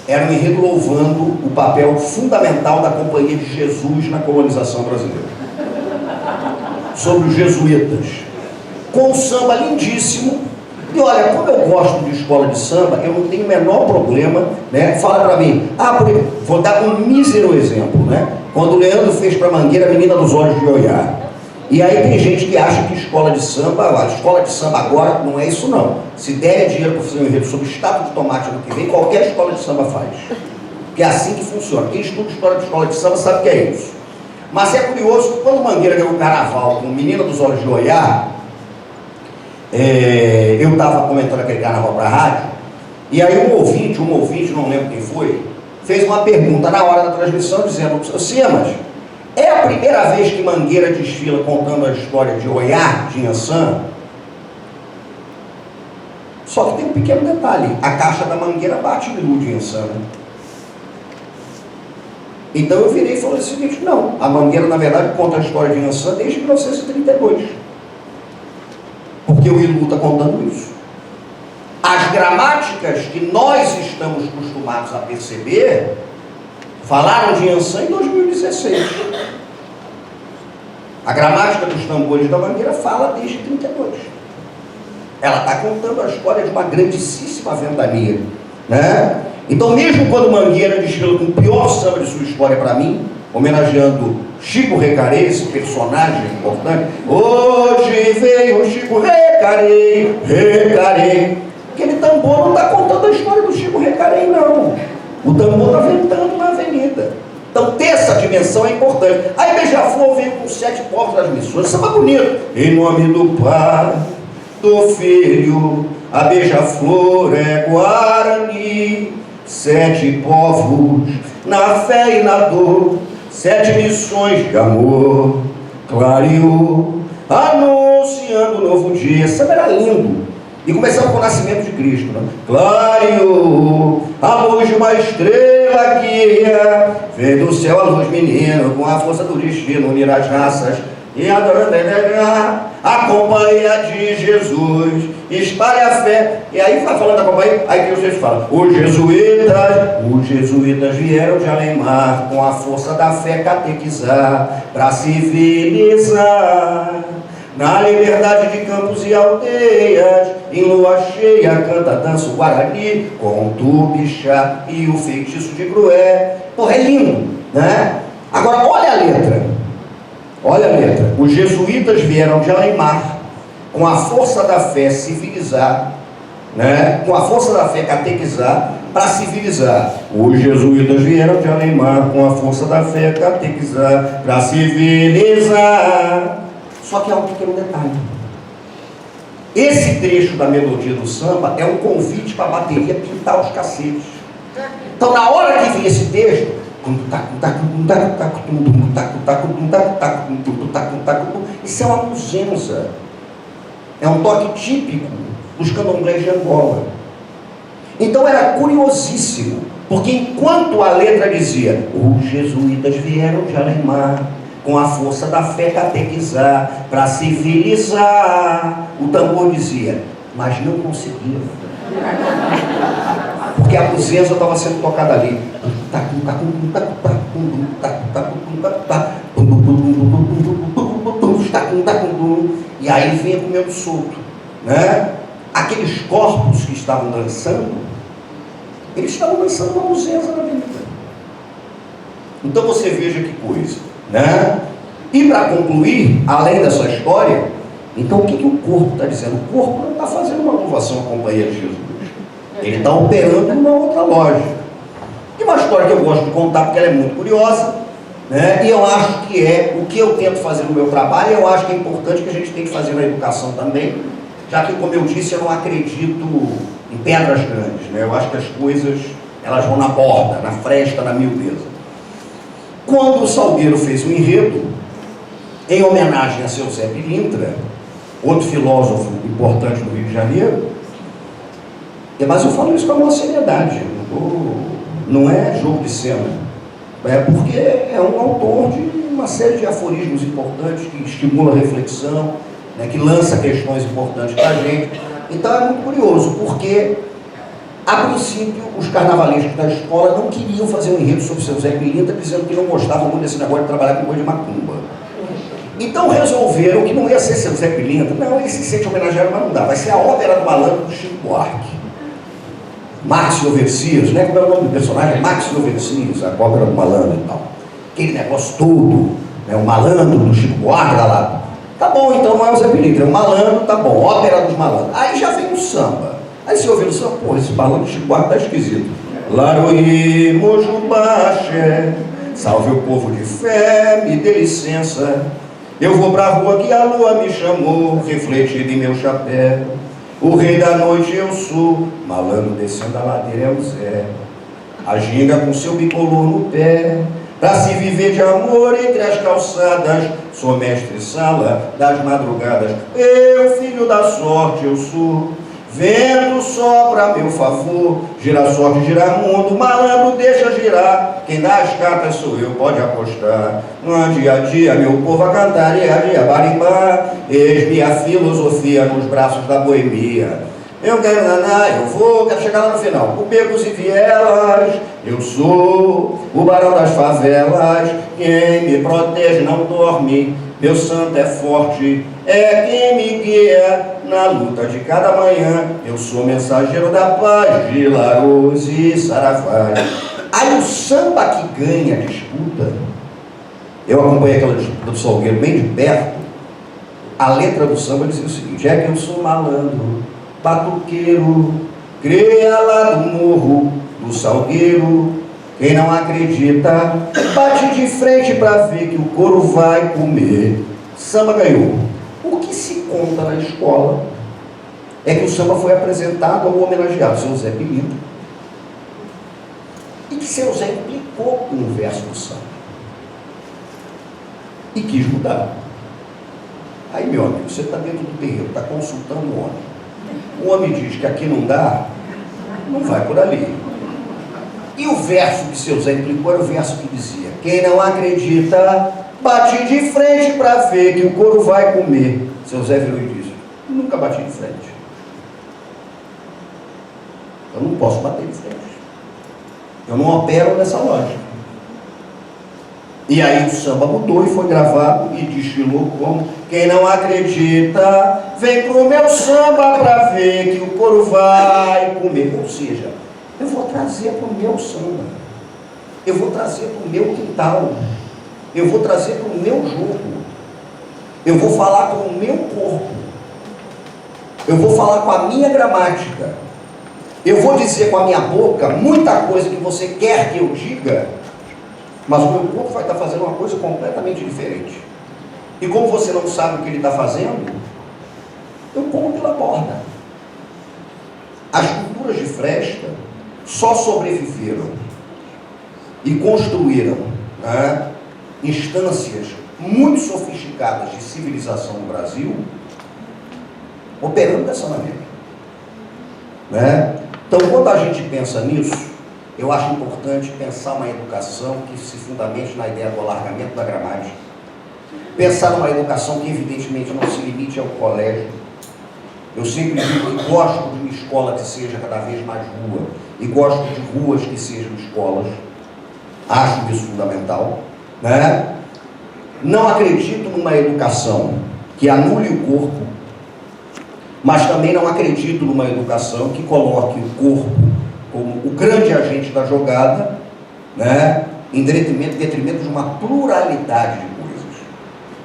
Era um enredo louvando o papel fundamental da Companhia de Jesus na colonização brasileira. Sobre os jesuítas. Com um samba lindíssimo. E olha, como eu gosto de escola de samba, eu não tenho o menor problema, né? Fala pra mim, vou dar um mísero exemplo, né? Quando o Leandro fez pra Mangueira a Menina dos Olhos de Oiá. E aí tem gente que acha que escola de samba, a escola de samba agora não é isso não. Se der dinheiro para fazer um enredo sobre estado de tomate no que vem, qualquer escola de samba faz. Porque é assim que funciona. Quem estuda história de escola de samba sabe que é isso. Mas é curioso que quando Mangueira ganhou o carnaval com Menina dos Olhos de Oiá, eu estava comentando aquele carnaval para a rádio, e aí um ouvinte, não lembro quem foi, fez uma pergunta na hora da transmissão dizendo: Simas, é a primeira vez que Mangueira desfila contando a história de Oiá, de Inhaçã? Só que tem um pequeno detalhe: a caixa da Mangueira bate no Ilu de Inhaçã, né? Então eu virei e falei o seguinte: não, a Mangueira na verdade conta a história de Inhaçã desde 1932, porque o Ilu está contando isso. As gramáticas que nós estamos acostumados a perceber falaram de Inhaçã em 2016. A gramática dos tambores da Mangueira fala desde 32. Ela está contando a história de uma grandíssima ventania, né? Então, mesmo quando Mangueira desfila com o pior samba de sua história para mim, homenageando Chico Recarei, esse personagem importante, hoje veio o Chico Recarei, aquele tambor não está contando a história do Chico Recarei, não. O tambor está ventando na avenida. Então, ter essa dimensão é importante. Aí Beija-Flor veio com 7 povos das missões, samba bonito. Em nome do Pai, do Filho, a Beija-Flor é Guarani. 7 povos na fé e na dor, 7 missões de amor, clareou, anunciando o novo dia. Esse samba era lindo. E começamos com o nascimento de Cristo, né? Clareou a luz de uma estrela guia, vem do céu a luz, menino, com a força do destino, unir as raças e a companhia de Jesus, espalhe a fé. E aí vai falando da companhia, aí que vocês falam: os jesuítas vieram de além-mar, com a força da fé catequizar, para civilizar Na liberdade de campos e aldeias, em lua cheia canta, dança o Guarani, com o Tubixá e o feitiço de Grué. Porra, é lindo, né? Agora, olha a letra. Olha a letra. Os jesuítas vieram de Além-Mar, com a força da fé civilizar, né? Com a força da fé catequizar, para civilizar. Os jesuítas vieram de Além-Mar, com a força da fé catequizar, para civilizar. Só que há um pequeno detalhe. Esse trecho da melodia do samba é um convite para a bateria pintar os cacetes. Então, na hora que vem esse texto, isso é uma muzenza. É um toque típico dos candomblés de Angola. Então era curiosíssimo, porque enquanto a letra dizia: os jesuítas vieram de Além-Mar, com a força da fé catequizar, para civilizar, o tambor dizia: mas não conseguiram. Porque a buzenza estava sendo tocada ali. E aí vinha comendo solto, né? Aqueles corpos que estavam dançando, eles estavam dançando uma buzenza na avenida. Então você veja que coisa, né? E para concluir, além dessa história, então o que o corpo está dizendo? O corpo não está fazendo uma louvação à companhia de Jesus. Ele está operando numa outra lógica. E uma história que eu gosto de contar porque ela é muito curiosa, né? E eu acho que é o que eu tento fazer no meu trabalho, e eu acho que é importante que a gente tem que fazer na educação também, já que, como eu disse, eu não acredito em pedras grandes, né? Eu acho que as coisas, elas vão na borda, na fresta, na miudeza. Quando o Salgueiro fez um enredo, em homenagem a seu Zé Pilintra, outro filósofo importante do Rio de Janeiro, mas eu falo isso com a maior seriedade, não é jogo de cena, é porque é um autor de uma série de aforismos importantes que estimula a reflexão, né, que lança questões importantes para a gente. Então é muito curioso, porque a princípio os carnavalescos da escola não queriam fazer um enredo sobre o seu Zé Pilintra, dizendo que não gostavam muito desse negócio de trabalhar com coisa de macumba. Então resolveram que não ia ser seu Zé Pilintra, não, ele se sente homenageado, mas não dá, vai ser a ópera do malandro do Chico Buarque. Márcio Versias, né? Como é o nome do personagem? Márcio Versias, a ópera do malandro e tal. Aquele negócio todo, né? O malandro do Chico Buarque da lá. Tá bom, então não é o Zé Pilintra, é o malandro, tá bom, ópera dos malandros. Aí já vem o samba. Aí você ouviu o samba, pô, esse malandro do Chico Buarque tá esquisito. Laroí, Mojubaxé, salve o povo de fé, me dê licença. Eu vou pra rua que a lua me chamou, refletido em meu chapéu. O rei da noite eu sou, malandro descendo a ladeira é o Zé. A ginga com seu bicolor no pé, pra se viver de amor entre as calçadas. Sou mestre sala das madrugadas, eu filho da sorte eu sou. Vento sopra a meu favor, gira sorte, gira mundo, malandro deixa girar. Quem dá as cartas sou eu, pode apostar. No dia a dia, meu povo a cantar e a dia barimbá. Eis-me a filosofia nos braços da boemia. Eu quero naná, eu vou, quero chegar lá no final. Com becos e vielas, eu sou o barão das favelas. Quem me protege não dorme, meu santo é forte, é quem me guia na luta de cada manhã. Eu sou mensageiro da paz, de Larus e Saravai. Aí o samba que ganha a disputa, eu acompanhei aquela disputa do Salgueiro bem de perto. A letra do samba dizia o seguinte: é que eu sou malandro, batuqueiro, creia lá do morro do Salgueiro. Quem não acredita, bate de frente para ver que o couro vai comer. Samba ganhou. O que se conta na escola é que o samba foi apresentado ao homenageado seu Zé Pilintra, e que seu Zé implicou com o verso do samba e quis mudar. Aí, meu amigo, você está dentro do terreiro, está consultando o homem. O homem diz que aqui não dá, não vai por ali. E o verso que seu Zé implicou era o verso que dizia: quem não acredita, bate de frente para ver que o couro vai comer. Seu Zé virou e disse: nunca bati de frente. Eu não posso bater de frente. Eu não opero nessa lógica. E aí o samba mudou e foi gravado e desfilou como: quem não acredita, vem pro meu samba pra ver que o couro vai comer. Ou seja, eu vou trazer pro meu samba, eu vou trazer pro meu quintal, eu vou trazer pro meu jogo, eu vou falar com o meu corpo, eu vou falar com a minha gramática, eu vou dizer com a minha boca muita coisa que você quer que eu diga, mas o meu corpo vai estar fazendo uma coisa completamente diferente. E como você não sabe o que ele está fazendo, eu como pela borda. As culturas de fresta só sobreviveram e construíram, né, instâncias muito sofisticadas de civilização no Brasil, operando dessa maneira, né? Então, quando a gente pensa nisso, eu acho importante pensar uma educação que se fundamente na ideia do alargamento da gramática, pensar numa educação que evidentemente não se limite ao colégio. Eu sempre digo que gosto de uma escola que seja cada vez mais rua, e gosto de ruas que sejam escolas, acho isso fundamental, né? Não acredito numa educação que anule o corpo, mas também não acredito numa educação que coloque o corpo como o grande agente da jogada, né, em detrimento de uma pluralidade de coisas.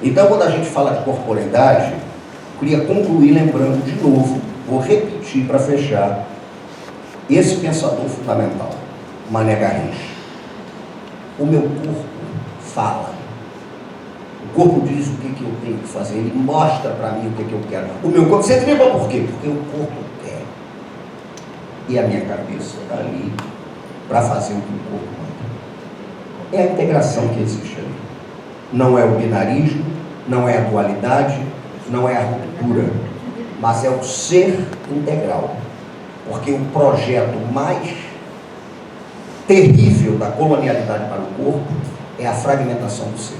Então, quando a gente fala de corporeidade, eu queria concluir lembrando de novo, vou repetir para fechar, esse pensador fundamental, Mané Garrincha. O meu corpo fala. O corpo diz o que eu tenho que fazer, ele mostra para mim o que eu quero. O meu corpo, você lembra por quê? Porque o corpo quer. E a minha cabeça está ali para fazer o que o corpo manda. É a integração que existe ali. Não é o binarismo, não é a dualidade, não é a ruptura, mas é o ser integral. Porque o projeto mais terrível da colonialidade para o corpo é a fragmentação do ser.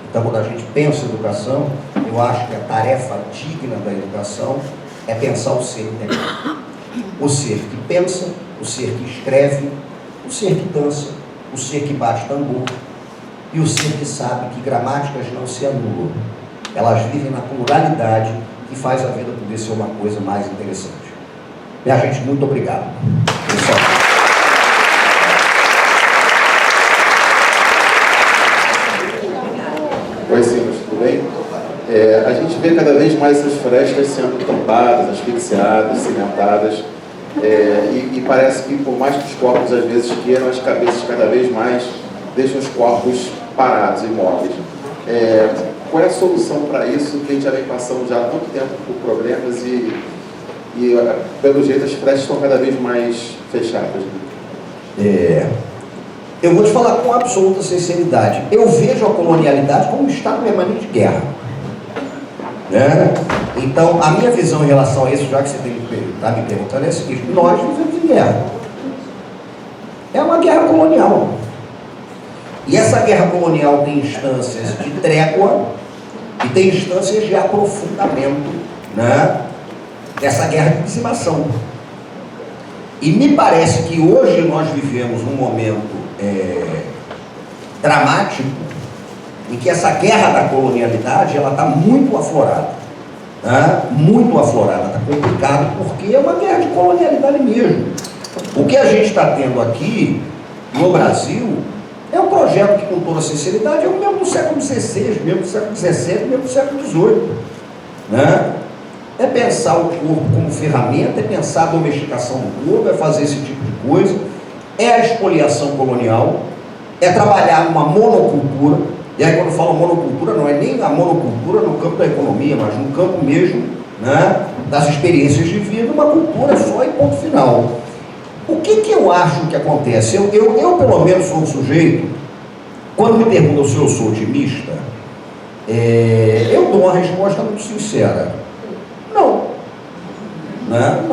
Então, quando a gente pensa em educação, eu acho que a tarefa digna da educação é pensar o ser integral. O ser que pensa, o ser que escreve, o ser que dança, o ser que bate tambor e o ser que sabe que gramáticas não se anulam. Elas vivem na pluralidade que faz a vida poder ser uma coisa mais interessante. Minha gente, muito obrigado. Pessoal. Oi, senhores, tudo bem? A gente vê cada vez mais essas frestas sendo tampadas, asfixiadas, cimentadas, e parece que, por mais que os corpos às vezes queiram, as cabeças cada vez mais deixam os corpos parados, imóveis. Qual é a solução para isso, que a gente já vem passando já há tanto tempo por problemas e pelo jeito, as frestas estão cada vez mais fechadas, né? Eu vou te falar com absoluta sinceridade. Eu vejo a colonialidade como um estado permanente de guerra, né? Então, a minha visão em relação a isso, já que você está me perguntando, é a seguinte: nós vivemos em guerra. É uma guerra colonial. E essa guerra colonial tem instâncias de trégua e tem instâncias de aprofundamento, né, dessa guerra de dizimação. E me parece que hoje nós vivemos um momento dramático em que essa guerra da colonialidade ela está muito aflorada, né? Muito aflorada, está complicado, porque é uma guerra de colonialidade mesmo. O que a gente está tendo aqui no Brasil é um projeto que, com toda sinceridade, é o mesmo do século XVI, mesmo do século XVII, mesmo do século XVIII, né? É pensar o corpo como ferramenta, é pensar a domesticação do corpo, é fazer esse tipo de coisa, é a expoliação colonial, é trabalhar numa monocultura. E aí, quando eu falo monocultura, não é nem a monocultura no campo da economia, mas no campo mesmo, né, das experiências de vida, uma cultura só e ponto final. O que eu acho que acontece? Eu pelo menos sou um sujeito, quando me perguntam se eu sou otimista, eu dou uma resposta muito sincera. Não. Né?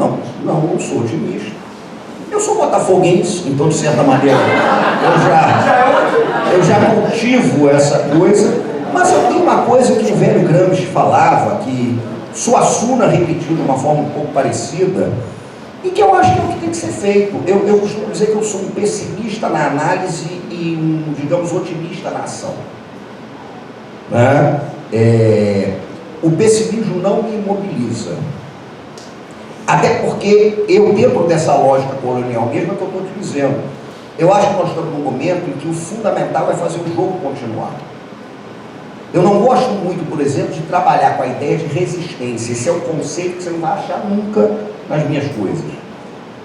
Não sou otimista. Eu sou botafoguense, então de certa maneira eu já cultivo essa coisa, mas eu tenho uma coisa que o velho Gramsci falava, que Suassuna repetiu de uma forma um pouco parecida, e que eu acho que é o que tem que ser feito. Eu costumo dizer que eu sou um pessimista na análise digamos, otimista na ação. Né? O pessimismo não me imobiliza. Até porque eu, dentro dessa lógica colonial mesmo, é o que eu estou te dizendo. Eu acho que nós estamos num momento em que o fundamental é fazer o jogo continuar. Eu não gosto muito, por exemplo, de trabalhar com a ideia de resistência. Esse é um conceito que você não vai achar nunca nas minhas coisas.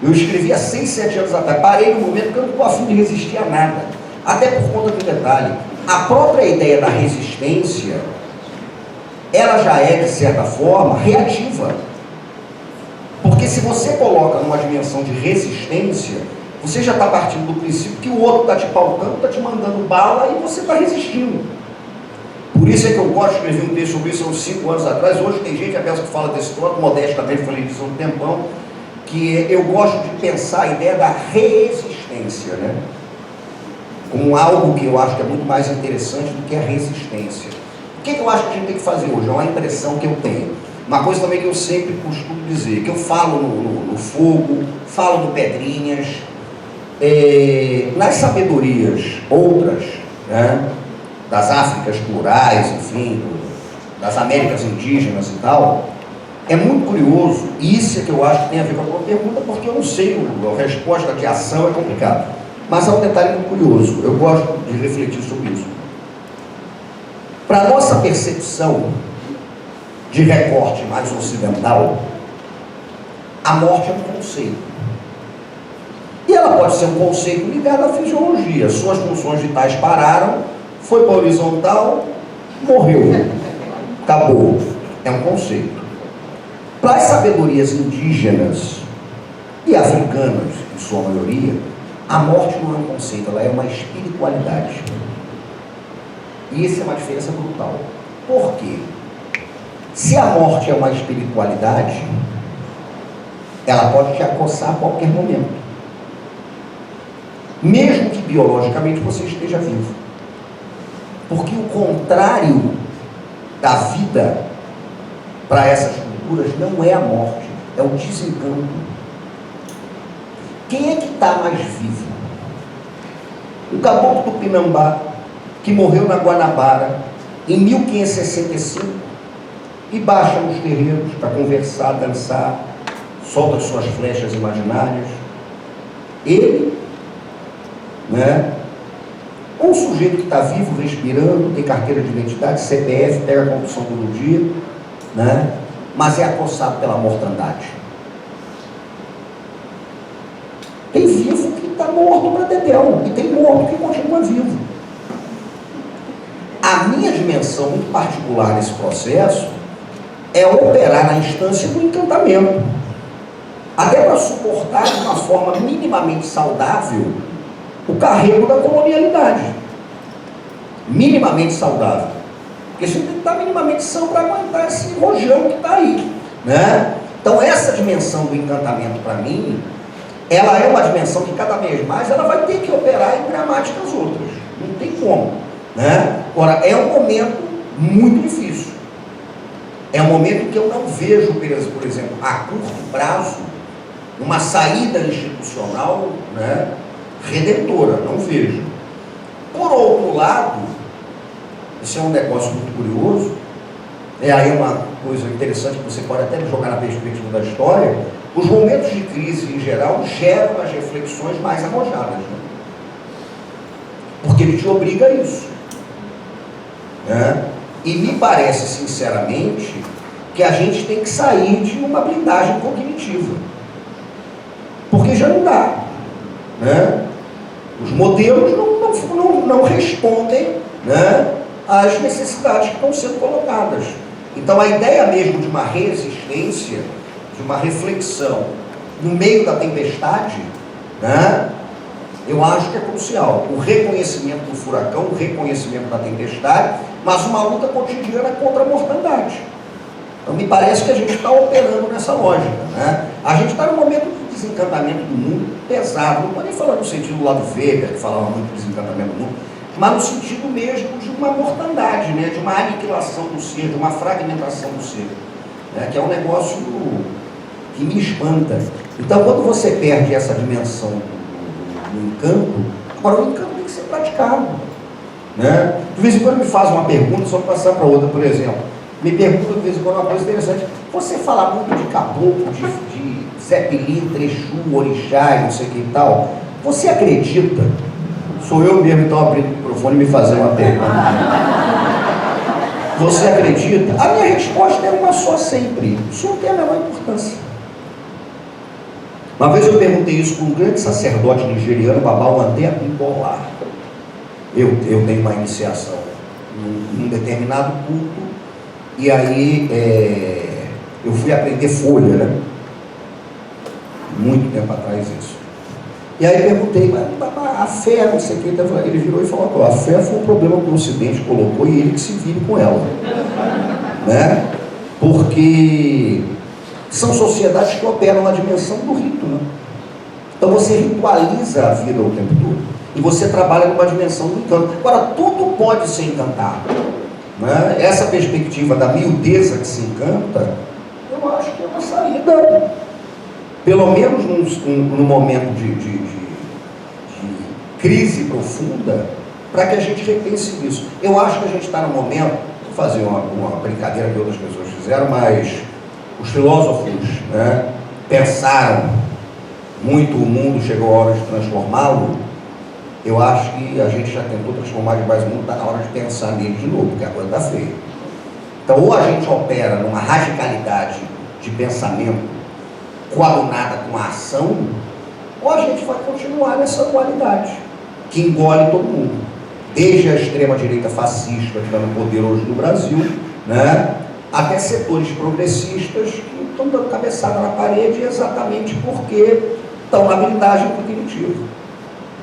Eu escrevi há 6, 7 anos atrás. Parei no momento que eu não estou afim de resistir a nada. Até por conta do detalhe. A própria ideia da resistência, ela já é, de certa forma, reativa. Porque se você coloca numa dimensão de resistência, você já está partindo do princípio que o outro está te pautando, está te mandando bala e você está resistindo. Por isso é que eu gosto de escrever um texto sobre isso há uns 5 anos atrás. Hoje tem gente apenas que fala desse troço, modestamente falei disso há um tempão, que eu gosto de pensar a ideia da resistência, né? Como algo que eu acho que é muito mais interessante do que a resistência. O que eu acho que a gente tem que fazer hoje? É uma impressão que eu tenho. Uma coisa também que eu sempre costumo dizer, que eu falo no Fogo, falo no Pedrinhas, nas sabedorias outras, né, das Áfricas plurais, enfim, das Américas indígenas e tal, é muito curioso, e isso é que eu acho que tem a ver com a tua pergunta, porque eu não sei, a resposta de ação é complicada, mas há um detalhe muito curioso, eu gosto de refletir sobre isso. Para a nossa percepção de recorte mais ocidental, a morte é um conceito. E ela pode ser um conceito ligado à fisiologia. Suas funções vitais pararam, foi para a horizontal, morreu. Acabou. É um conceito. Para as sabedorias indígenas e africanas, em sua maioria, a morte não é um conceito, ela é uma espiritualidade. E isso é uma diferença brutal. Por quê? Se a morte é uma espiritualidade, ela pode te acossar a qualquer momento. Mesmo que biologicamente você esteja vivo. Porque o contrário da vida para essas culturas não é a morte, é o desencanto. Quem é que está mais vivo? O caboclo do Pinambá, que morreu na Guanabara em 1565, e baixa nos terreiros para conversar, dançar, solta suas flechas imaginárias. Ele, né? Um sujeito que está vivo, respirando, tem carteira de identidade, CPF, pega a condução todo dia, né? Mas é acossado pela mortandade. Tem vivo que está morto para dedéu, e tem morto que continua vivo. A minha dimensão muito particular nesse processo é operar na instância do encantamento, até para suportar de uma forma minimamente saudável o carrego da colonialidade. Minimamente saudável. Porque você tem que estar minimamente são para aguentar esse rojão que está aí, né? Então essa dimensão do encantamento, para mim, ela é uma dimensão que cada vez mais ela vai ter que operar em gramáticas outras. Não tem como, né? Agora, é um momento muito difícil. É um momento que eu não vejo, por exemplo, a curto prazo, uma saída institucional, né, redentora, não vejo. Por outro lado, isso é um negócio muito curioso, aí uma coisa interessante que você pode até jogar na perspectiva da história, os momentos de crise em geral geram as reflexões mais arrojadas, né? Porque ele te obriga a isso, né? E me parece, sinceramente, que a gente tem que sair de uma blindagem cognitiva. Porque já não dá, né? Os modelos não respondem, né, às necessidades que estão sendo colocadas. Então a ideia mesmo de uma resistência, de uma reflexão no meio da tempestade, né, eu acho que é crucial. O reconhecimento do furacão, o reconhecimento da tempestade, mas uma luta cotidiana contra a mortandade. Então me parece que a gente está operando nessa lógica, né? A gente está num momento de desencantamento do mundo pesado, não estou nem falando no sentido lá do Weber, que falava muito de desencantamento do mundo, mas no sentido mesmo de uma mortandade, né? De uma aniquilação do ser, de uma fragmentação do ser, né? Que é um negócio que me espanta. Então quando você perde essa dimensão do encanto, agora o encanto tem que que ser praticado. Né? De vez em quando me faz uma pergunta, só para passar para outra, por exemplo. Me pergunta de vez em quando uma coisa interessante. Você fala muito de caboclo, de Zé Pilintra, Exu, Orixá e não sei o que e tal. Você acredita? Sou eu mesmo então abrindo o microfone e me fazer uma pergunta. Você acredita? A minha resposta é uma só sempre. Isso não tem a menor importância. Uma vez eu perguntei isso para um grande sacerdote nigeriano, Babal Ande Abimbola. Eu tenho uma iniciação num determinado culto, e aí eu fui aprender folha, né? Muito tempo atrás isso. E aí perguntei, mas a fé, não sei o que, ele virou e falou, a fé foi um problema que o Ocidente colocou e ele que se vire com ela. Né? Porque são sociedades que operam na dimensão do rito, né? Então você ritualiza a vida o tempo todo. E você trabalha numa dimensão do encanto. Agora, tudo pode ser encantado. Né? Essa perspectiva da miudeza que se encanta, eu acho que é uma saída, pelo menos num momento de crise profunda, para que a gente repense isso. Eu acho que a gente está no momento, vou fazer uma brincadeira que outras pessoas fizeram, mas os filósofos, né, pensaram muito o mundo, chegou a hora de transformá-lo. Eu acho que a gente já tentou transformar demais o mundo, está na hora de pensar nele de novo, porque a coisa está feia. Então, ou a gente opera numa radicalidade de pensamento coadunada com a ação, ou a gente vai continuar nessa dualidade, que engole todo mundo. Desde a extrema-direita fascista, que está no poder hoje no Brasil, né, até setores progressistas que estão dando cabeçada na parede exatamente porque estão na blindagem cognitiva.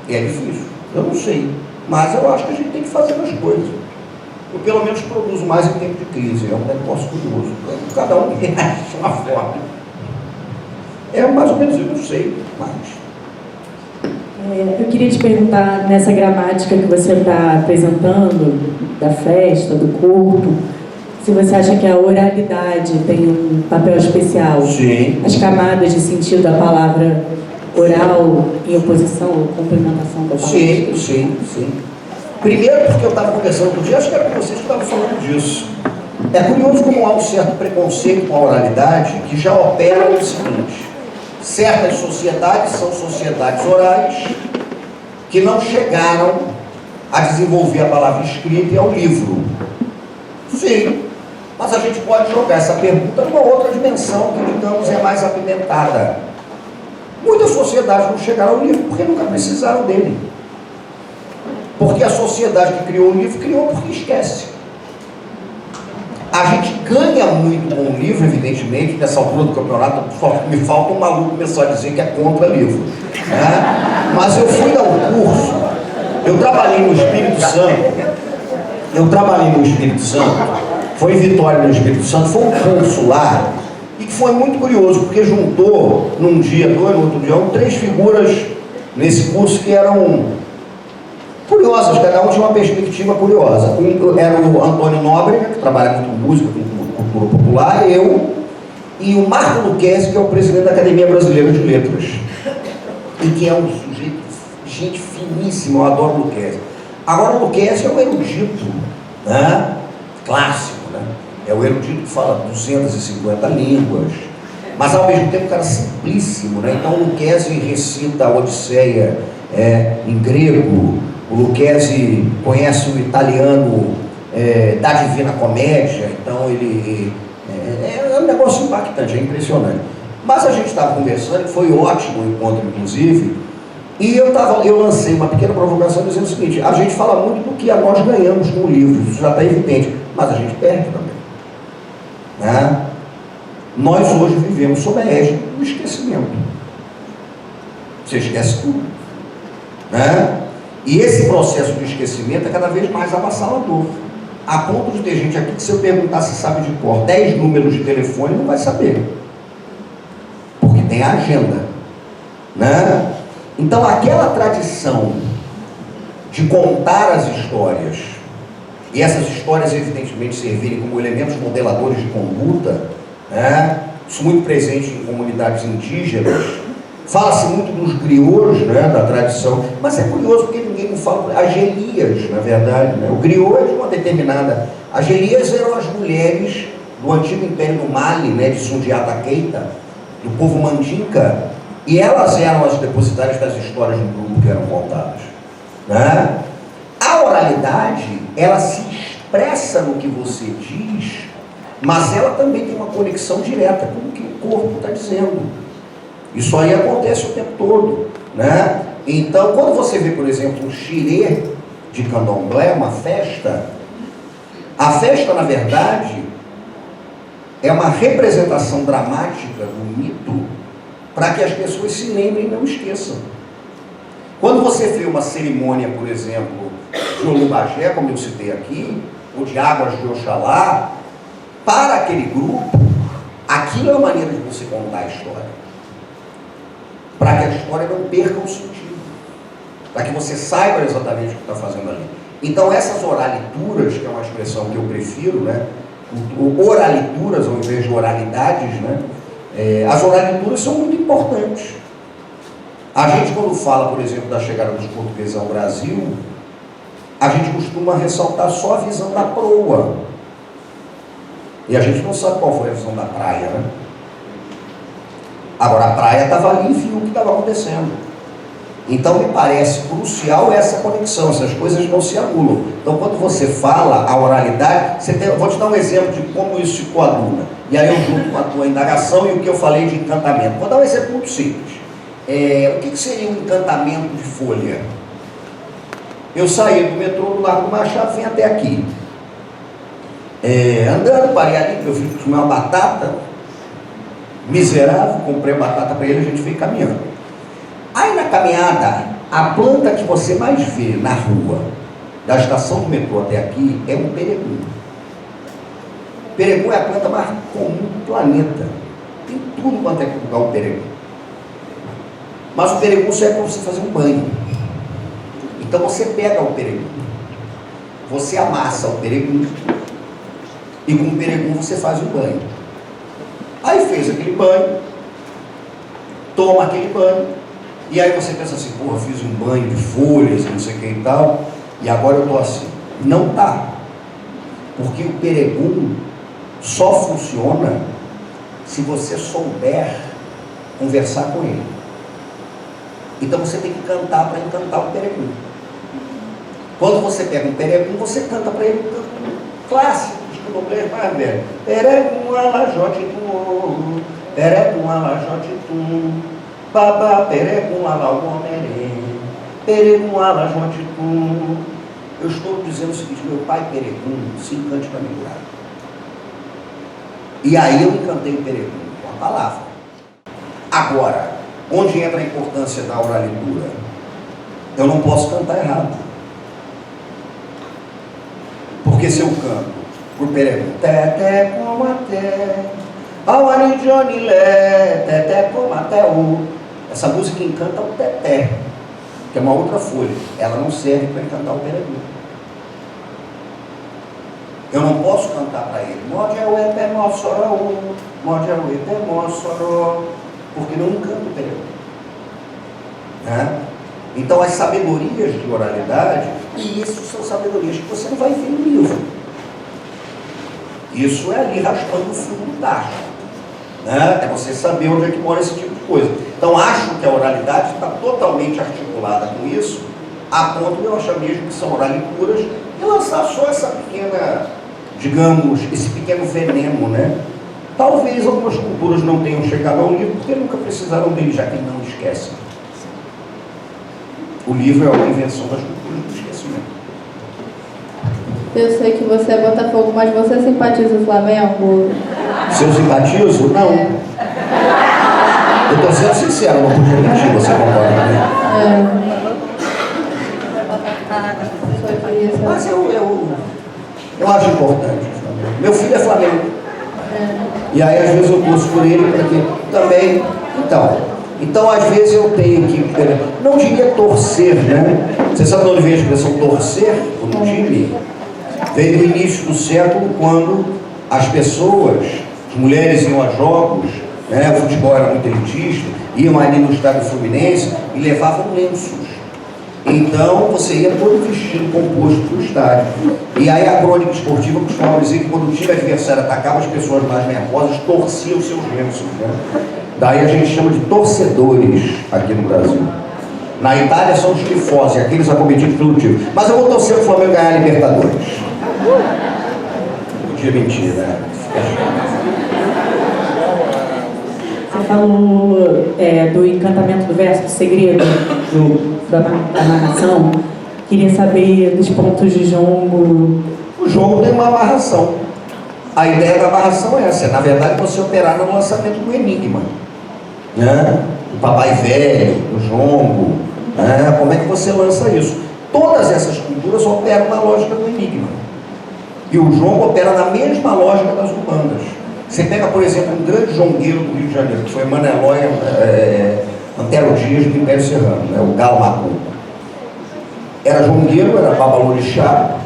E é difícil, eu não sei, mas eu acho que a gente tem que fazer as coisas. Eu pelo menos produzo mais em tempo de crise, é um negócio curioso. Cada um reage de uma forma. É mais ou menos isso, eu não sei, mas... Eu queria te perguntar, nessa gramática que você está apresentando, da festa, do corpo, se você acha que a oralidade tem um papel especial. Sim. As camadas de sentido da palavra oral em oposição ou complementação da palavra. Sim. Primeiro porque eu estava conversando outro dia, acho que era com vocês que estavam falando disso. É curioso como há um certo preconceito com a oralidade que já opera no seguinte: certas sociedades são sociedades orais que não chegaram a desenvolver a palavra escrita e ao livro. Sim, mas a gente pode jogar essa pergunta numa outra dimensão que, digamos, é mais apimentada. Muitas sociedades não chegaram ao livro porque nunca precisaram dele. Porque a sociedade que criou o livro, criou porque esquece. A gente ganha muito com o livro, evidentemente, nessa altura do campeonato, só me falta um maluco começar a dizer que é contra livro. Né? Mas eu fui dar um curso, eu trabalhei no Espírito Santo, foi em Vitória no Espírito Santo, foi um curso lá, e que foi muito curioso, porque juntou, num dia, no outro dia, 3 figuras nesse curso que eram curiosas, cada um tinha uma perspectiva curiosa. Um era o Antônio Nóbrega, que trabalha muito com música, com cultura popular, eu, e o Marco Lucchesi, que é o presidente da Academia Brasileira de Letras, e que é um sujeito, gente finíssima, eu adoro o Lucchesi. Agora, o Lucchesi é um erudito, né? Clássico, né? É o erudito que fala 250 línguas, mas ao mesmo tempo um cara simplíssimo, né? Então o Lucchesi recita a Odisseia em grego, o Lucchesi conhece o italiano da Divina Comédia, então ele é um negócio impactante, é impressionante. Mas a gente estava conversando, foi ótimo o encontro, inclusive, e eu lancei uma pequena provocação dizendo o seguinte: a gente fala muito do que nós ganhamos com o livro, isso já está evidente, mas a gente perde também. Né? Nós hoje vivemos sob a égide do esquecimento. Você esquece tudo. Né? E esse processo de esquecimento é cada vez mais avassalador. A ponto de ter gente aqui que, se eu perguntar se sabe de cor 10 números de telefone, não vai saber. Porque tem a agenda. Né? Então, aquela tradição de contar as histórias, e essas histórias, evidentemente, servirem como elementos modeladores de conduta, né? Isso muito presente em comunidades indígenas, Fala-se muito dos griots, né, da tradição, mas é curioso porque ninguém não fala. As gelias, na verdade, né? O griot é de uma determinada. As gelias eram as mulheres do antigo Império do Mali, né, de Sundiata Keita, do povo Mandinka, e elas eram as depositárias das histórias do grupo que eram contadas, né? A oralidade, ela se expressa no que você diz, mas ela também tem uma conexão direta com o que o corpo está dizendo. Isso aí acontece o tempo todo, né? Então, quando você vê, por exemplo, um xirê de candomblé, uma festa, a festa, na verdade, é uma representação dramática do mito para que as pessoas se lembrem e não esqueçam. Quando você vê uma cerimônia, por exemplo, de Olumbagé, como eu citei aqui, ou de Águas de Oxalá, para aquele grupo, aquilo é uma maneira de você contar a história. Para que a história não perca o sentido. Para que você saiba exatamente o que está fazendo ali. Então essas oralituras, que é uma expressão que eu prefiro, né? Oralituras ao invés de oralidades, né? As oralituras são muito importantes. A gente, quando fala, por exemplo, da chegada dos portugueses ao Brasil, a gente costuma ressaltar só a visão da proa. E a gente não sabe qual foi a visão da praia, né? Agora, a praia estava ali e viu o que estava acontecendo. Então, me parece crucial essa conexão, essas coisas não se anulam. Então, quando você fala a oralidade, vou te dar um exemplo de como isso se coaduna. E aí eu junto com a tua indagação e o que eu falei de encantamento. Vou dar um exemplo muito simples. O que seria um encantamento de folha? Eu saí do metrô do Largo Machado, vim até aqui. Andando, parei ali, meu filho comer uma batata, miserável, comprei a batata para ele, a gente veio caminhando. Aí na caminhada, a planta que você mais vê na rua, da estação do metrô até aqui, é um peregrino. Peregrino é a planta mais comum do planeta. Tem tudo quanto é lugar o peregrino. Mas o peregrino serve para você fazer um banho. Então você pega o peregrino, você amassa o peregrino, e com o peregrino você faz o banho. Aí fez aquele banho, toma aquele banho, e aí você pensa assim, porra, fiz um banho de folhas, não sei o que e tal, e agora eu estou assim. Não tá. Porque o peregrino só funciona se você souber conversar com ele. Então você tem que cantar para encantar o peregrino. Quando você pega um peregrino, você canta para ele um canto clássico de candomblé mais velho. Peregrino alajote tum, peregrino alajote tum, babá peregrino alagomerê, peregrino alajote tum. Eu estou dizendo o seguinte, meu pai peregrino, se encante para me curar. E aí eu encantei o peregrino com a palavra. Agora, onde entra a importância da oralitura? Eu não posso cantar errado. Porque se eu canto por peregrino, teté como até, ao arinjone lé, teté como até o. Essa música encanta o teté, que é uma outra folha. Ela não serve para encantar o peregrino. Eu não posso cantar para ele, morde é o epé mossoró, morde é o epé mossoró, porque não encanta o peregrino. Né? Então as sabedorias de oralidade, e isso são sabedorias que você não vai ver no livro. Isso é ali raspando o fundo do tacho. Né? É você saber onde é que mora esse tipo de coisa. Então acho que a oralidade está totalmente articulada com isso, a ponto de eu achar mesmo que são oralituras, e lançar só essa pequena, digamos, esse pequeno veneno, né? Talvez algumas culturas não tenham chegado ao livro porque nunca precisaram dele, já que não esquecem. O livro é uma invenção das culturas do esquecimento. Eu sei que você é Botafogo, mas você simpatiza o Flamengo? Se eu simpatizo? Não. Eu estou sendo sincero, não podia mentir, você concorda comigo? Mas eu acho importante. Meu filho é Flamengo. E aí às vezes eu torço por ele porque também. Então às vezes eu tenho que. Não diria torcer, né? Você sabe de onde vem a expressão torcer por um time? Veio no início do século, quando as pessoas, as mulheres iam a jogos né? O futebol era muito elitista, iam ali no estádio Fluminense e levavam lenços. Então você ia todo vestido composto para o estádio. E aí a crônica esportiva costumava dizer que quando o time adversário atacava, as pessoas mais nervosas torciam seus lenços, né? Daí a gente chama de torcedores aqui no Brasil. Na Itália são os tifosi, aqueles acometidos pelo tio. Mas eu vou torcer para o Flamengo ganhar a Libertadores. Podia mentir, né? Você falou do encantamento do verso, do segredo da narração. Queria saber dos pontos de jongo. O jogo tem uma amarração. A ideia da amarração é essa. Na verdade, você operar no lançamento do enigma, né? O papai velho, o jongo, né? Como é que você lança isso? Todas essas culturas operam na lógica do enigma. E o jongo opera na mesma lógica das umbandas. Você pega, por exemplo, um grande jongueiro do Rio de Janeiro, que foi Manelói Antero Dias do Império Serrano, né? O Galo Macumba. Era jongueiro, era babalorixá,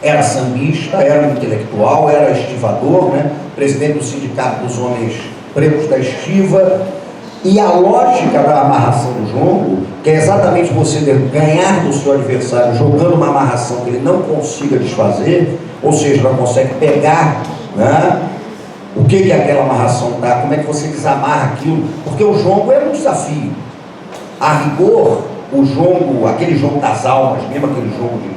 era sambista, era um intelectual, era estivador, né? Presidente do Sindicato dos Homens Pretos da Estiva. E a lógica da amarração do jongo, que é exatamente você ganhar do seu adversário jogando uma amarração que ele não consiga desfazer, ou seja, não consegue pegar, né? O que aquela amarração dá, como é que você desamarra aquilo, porque o jongo é um desafio. A rigor, o jongo, aquele jongo das almas, mesmo aquele jongo de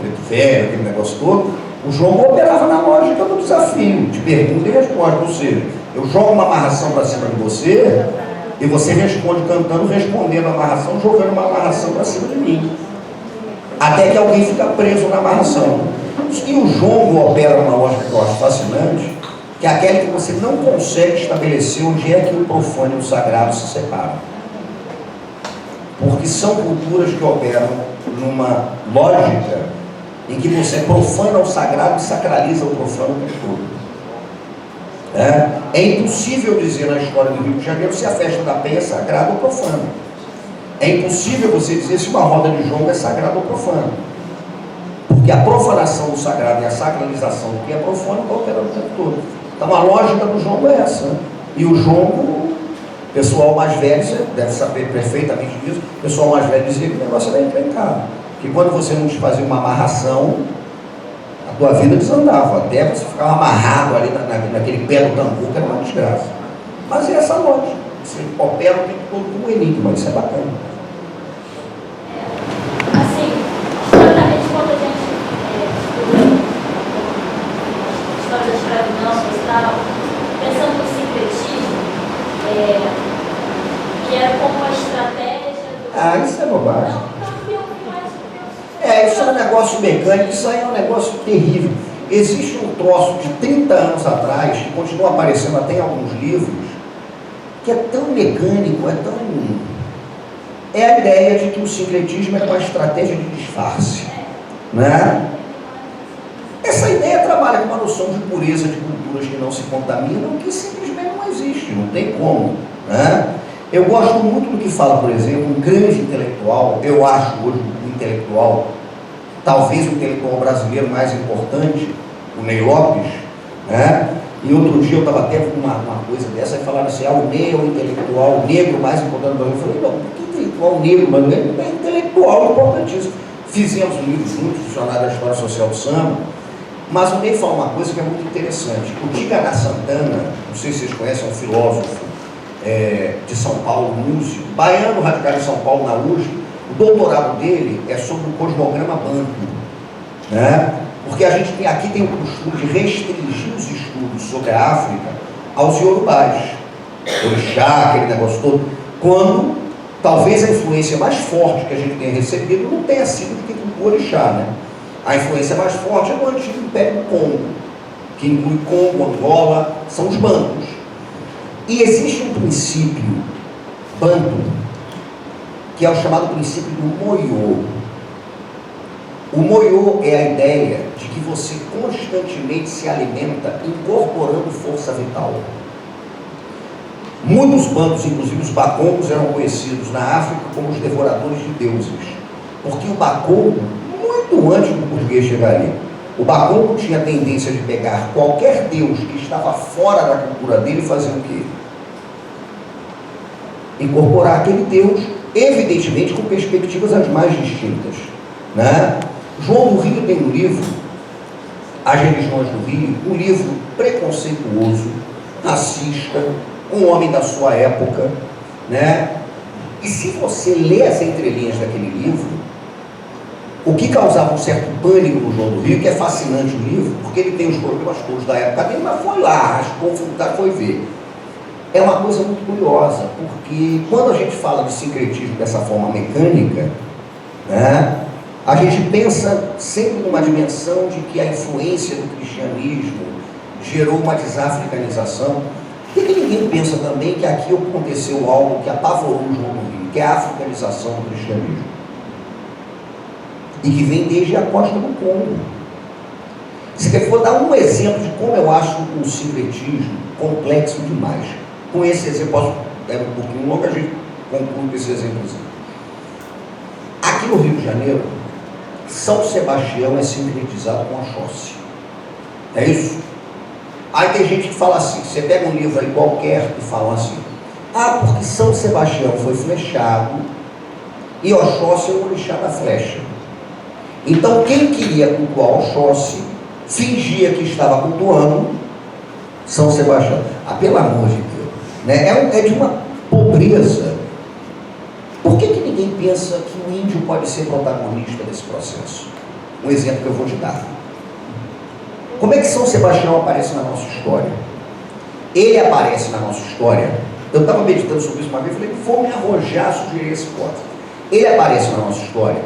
preto velho, aquele negócio todo, o jongo operava na lógica do desafio, de pergunta e resposta, ou seja, eu jogo uma amarração para cima de você, e você responde cantando, respondendo a amarração, jogando uma amarração para cima de mim. Até que alguém fica preso na amarração. E o jongo opera uma lógica que eu acho fascinante, que é aquela que você não consegue estabelecer onde é que o profano e o sagrado se separam. Porque são culturas que operam numa lógica em que você profana o sagrado e sacraliza o profano o tempo todo. É impossível dizer na história do Rio de Janeiro se a festa da Penha é sagrada ou profana. É impossível você dizer se uma roda de jongo é sagrada ou profana. Porque a profanação do sagrado e a sacralização do que é profano está operando o tempo todo. Então a lógica do jongo é essa, né? E o jongo, o pessoal mais velho, você deve saber perfeitamente disso, o pessoal mais velho dizia que o negócio era encrencado. Que quando você não fazia uma amarração, a tua vida desandava, até você ficava amarrado ali naquele pé do tambor, que era uma desgraça. Mas é essa lógica, você opera o tempo todo com um enigma, isso é bacana. Assim, historicamente, quando a gente estuda história da escravidão e tal, pensando no sincretismo, que era como uma estratégia do... Isso é bobagem. Não, Isso é um negócio mecânico, isso aí é um negócio terrível. Existe um troço de 30 anos atrás, que continua aparecendo até em alguns livros, que é tão mecânico, é a ideia de que o sincretismo é uma estratégia de disfarce, né? Essa ideia trabalha com uma noção de pureza de culturas que não se contaminam, que simplesmente não existe, não tem como, né? Eu gosto muito do que fala, por exemplo, um grande intelectual, eu acho hoje um intelectual, talvez o intelectual brasileiro mais importante, o Ney Lopes, né? E outro dia eu estava até com uma coisa dessa, e falaram assim, o Ney é o intelectual negro mais importante do Brasil. Eu falei, não, por que intelectual negro? Mas ele é intelectual importantíssimo. Fizemos um livro juntos, Dicionário da História Social do Samba, mas o Ney fala uma coisa que é muito interessante. O Tiganá Santana, não sei se vocês conhecem, é um filósofo de São Paulo, músico, baiano, radicado em São Paulo, na USP. O doutorado dele é sobre o cosmograma banto, né? Porque a gente aqui tem o costume de restringir os estudos sobre a África aos iorubás, orixá, aquele negócio todo, quando talvez a influência mais forte que a gente tenha recebido não tenha sido do que o orixá, né? A influência mais forte é do antigo Império do Congo, que inclui Congo, Angola, são os bantos. E existe um princípio banto, que é o chamado princípio do moiô. O moiô é a ideia de que você constantemente se alimenta incorporando força vital. Muitos bantos, inclusive os bacongos, eram conhecidos na África como os devoradores de deuses, porque o bacongo, muito antes do português chegar ali, o bacongo tinha a tendência de pegar qualquer deus que estava fora da cultura dele e fazer o quê? incorporar aquele Deus, evidentemente com perspectivas as mais distintas, né? João do Rio tem um livro, As Religiões do Rio, um livro preconceituoso, racista, um homem da sua época, né? E se você lê as entrelinhas daquele livro, o que causava um certo pânico no João do Rio, que é fascinante o livro, porque ele tem os problemas todos da época dele, mas foi lá, raspou, foi ver. É uma coisa muito curiosa, porque quando a gente fala de sincretismo dessa forma mecânica, né, a gente pensa sempre numa dimensão de que a influência do cristianismo gerou uma desafricanização. Por que ninguém pensa também que aqui aconteceu algo que apavorou o João do Rio, que é a africanização do cristianismo? E que vem desde a costa do Congo. Se eu for dar um exemplo de como eu acho o sincretismo complexo demais, com esse exemplo, posso dar um pouquinho longo, a gente conclui com esse exemplozinho. Aqui no Rio de Janeiro, São Sebastião é sincretizado com Oxóssi. É isso? Aí tem gente que fala assim, você pega um livro aí qualquer e fala assim, porque São Sebastião foi flechado e Oxóssi é o orixá da flecha. Então quem queria cultuar Oxóssi fingia que estava cultuando São Sebastião. Pelo amor de Deus, né? É de uma pobreza. Por que ninguém pensa que o índio pode ser protagonista desse processo? Um exemplo que eu vou te dar. Como é que São Sebastião aparece na nossa história? Ele aparece na nossa história. Eu estava meditando sobre isso uma vez e falei, vou me arrojar a sugerir esse ponto. Ele aparece na nossa história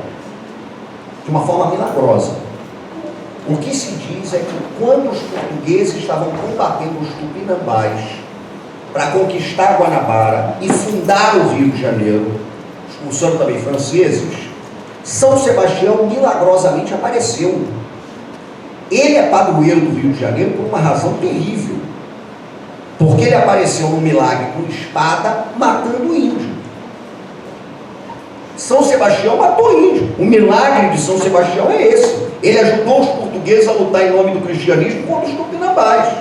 de uma forma milagrosa. O que se diz é que quando os portugueses estavam combatendo os tupinambás para conquistar Guanabara e fundar o Rio de Janeiro, expulsando também franceses, São Sebastião milagrosamente apareceu. Ele é padroeiro do Rio de Janeiro por uma razão terrível, porque ele apareceu no milagre com espada matando o índio. São Sebastião matou índio. O milagre de São Sebastião é esse. Ele ajudou os portugueses a lutar em nome do cristianismo contra os tupinambás,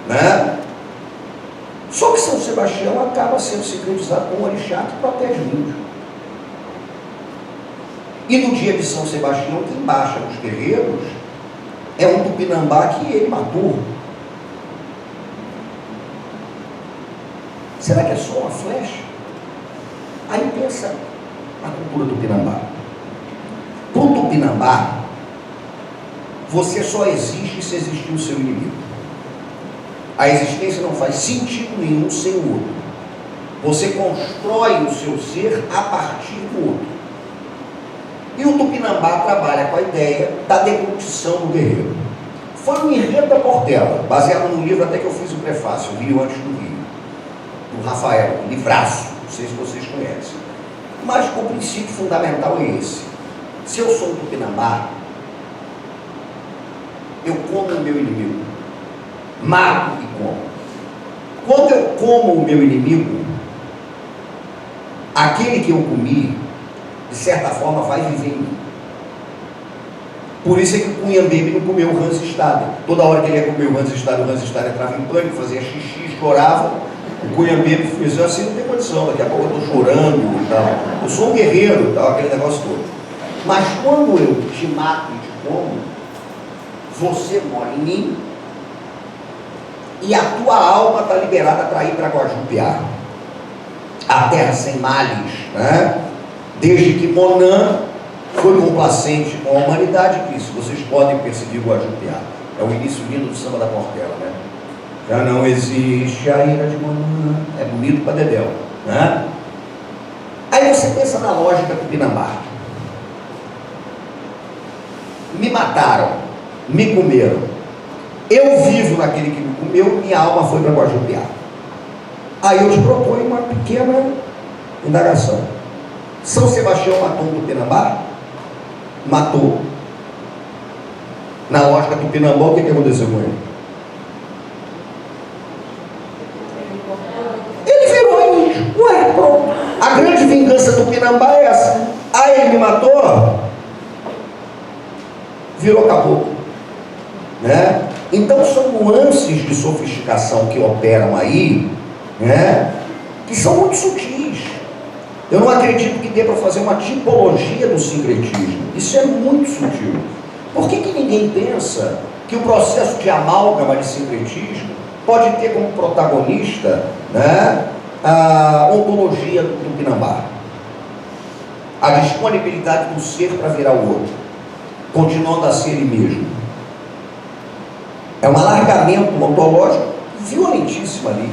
né? Só que São Sebastião acaba sendo sincretizado com um orixá que protege o índio. E no dia de São Sebastião, quem baixa nos guerreiros é um tupinambá que ele matou. Será que é só uma flecha? Aí pensa na cultura tupinambá. Para o tupinambá, você só existe se existir o seu inimigo. A existência não faz sentido nenhum sem o outro. Você constrói o seu ser a partir do outro. E o tupinambá trabalha com a ideia da deglutição do guerreiro. Foi um enredo da Portela, baseado num livro até que eu fiz o prefácio, Rio Antes do Rio, do Rafael, livraço, não sei se vocês conhecem. Mas o princípio fundamental é esse. Se eu sou um tupinambá, eu como o meu inimigo, mato e como. Quando eu como o meu inimigo, aquele que eu comi, de certa forma, vai viver em mim. Por isso é que o Cunhambebe não comeu o Hans Staden. Toda hora que ele ia comer o Hans Staden entrava em pânico, fazia xixi, chorava. O Cunhambebe fez assim, não tem condição, daqui a pouco eu estou chorando e tal. Eu sou um guerreiro e tal, aquele negócio todo. Mas quando eu te mato e te como, você mora em mim e a tua alma está liberada para ir para Guajupiá, a terra sem males, né? Desde que Monan foi complacente com a humanidade, que isso, vocês podem perseguir Guajupiá. É o início lindo do samba da Portela, né? Já não existe a ira de Monan, é bonito para Dedéu, né? Aí você pensa na lógica do Tupinambá. Me mataram, me comeram. Eu vivo naquele que me comeu, minha alma foi para Guajupiá. Aí eu te proponho uma pequena indagação. São Sebastião matou um tupinambá? Matou. Na lógica do Tupinambá, o que aconteceu com ele? Ele virou índio. Ué, pronto. A grande vingança do Tupinambá é essa. Ele me matou, virou caboclo, né? Então são nuances de sofisticação que operam aí, né? que são muito sutis. Eu não acredito que dê para fazer uma tipologia do sincretismo. Isso é muito sutil. Por que ninguém pensa que o processo de amálgama de sincretismo pode ter como protagonista, né, a ontologia do Tupinambá? A disponibilidade do ser para virar o outro, continuando a ser ele mesmo. É um alargamento ontológico violentíssimo ali,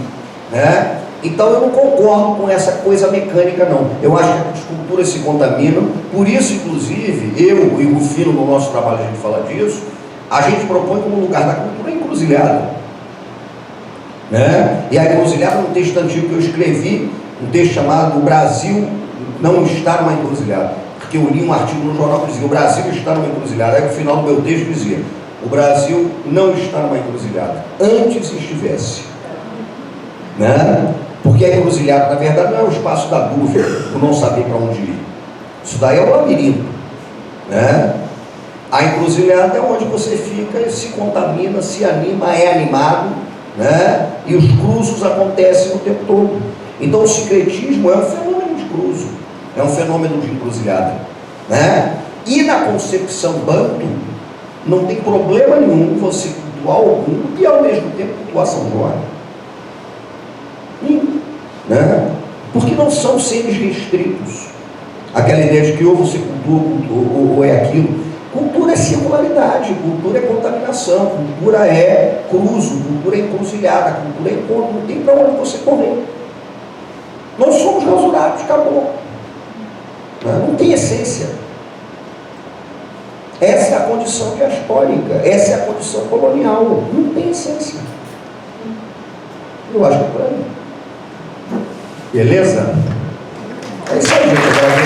né? Então eu não concordo com essa coisa mecânica, não. Eu acho que as culturas se contaminam. Por isso, inclusive, eu e o Rufino, no nosso trabalho, a gente fala disso. A gente propõe como lugar da cultura a encruzilhada, né? E a encruzilhada, num texto antigo que eu escrevi, um texto chamado "O Brasil não está numa encruzilhada", porque eu li um artigo no jornal que dizia "O Brasil está numa encruzilhada". Aí no final do meu texto dizia "O Brasil não está numa encruzilhada, antes estivesse", né? Porque a encruzilhada, na verdade, não é o espaço da dúvida, o não saber para onde ir. Isso daí é o labirinto, né? A encruzilhada é onde você fica e se contamina, se anima, é animado, né? E os cruzos acontecem o tempo todo. Então o sincretismo é um fenômeno de cruzo, é um fenômeno de encruzilhada, né? E na concepção banto, não tem problema nenhum você cultuar algum e ao mesmo tempo cultuar São Jorge. Né? Porque não são seres restritos. Aquela ideia de que ou você cultua ou é aquilo. Cultura é singularidade, cultura é contaminação, cultura é cruzo, cultura é encruzilhada, cultura é encontro, não tem para onde você correr. Nós somos rasurados, acabou. Não tem essência. Essa é a condição diaspórica, essa é a condição colonial, não tem essência. Eu acho que é por aí. Beleza? É isso aí, gente.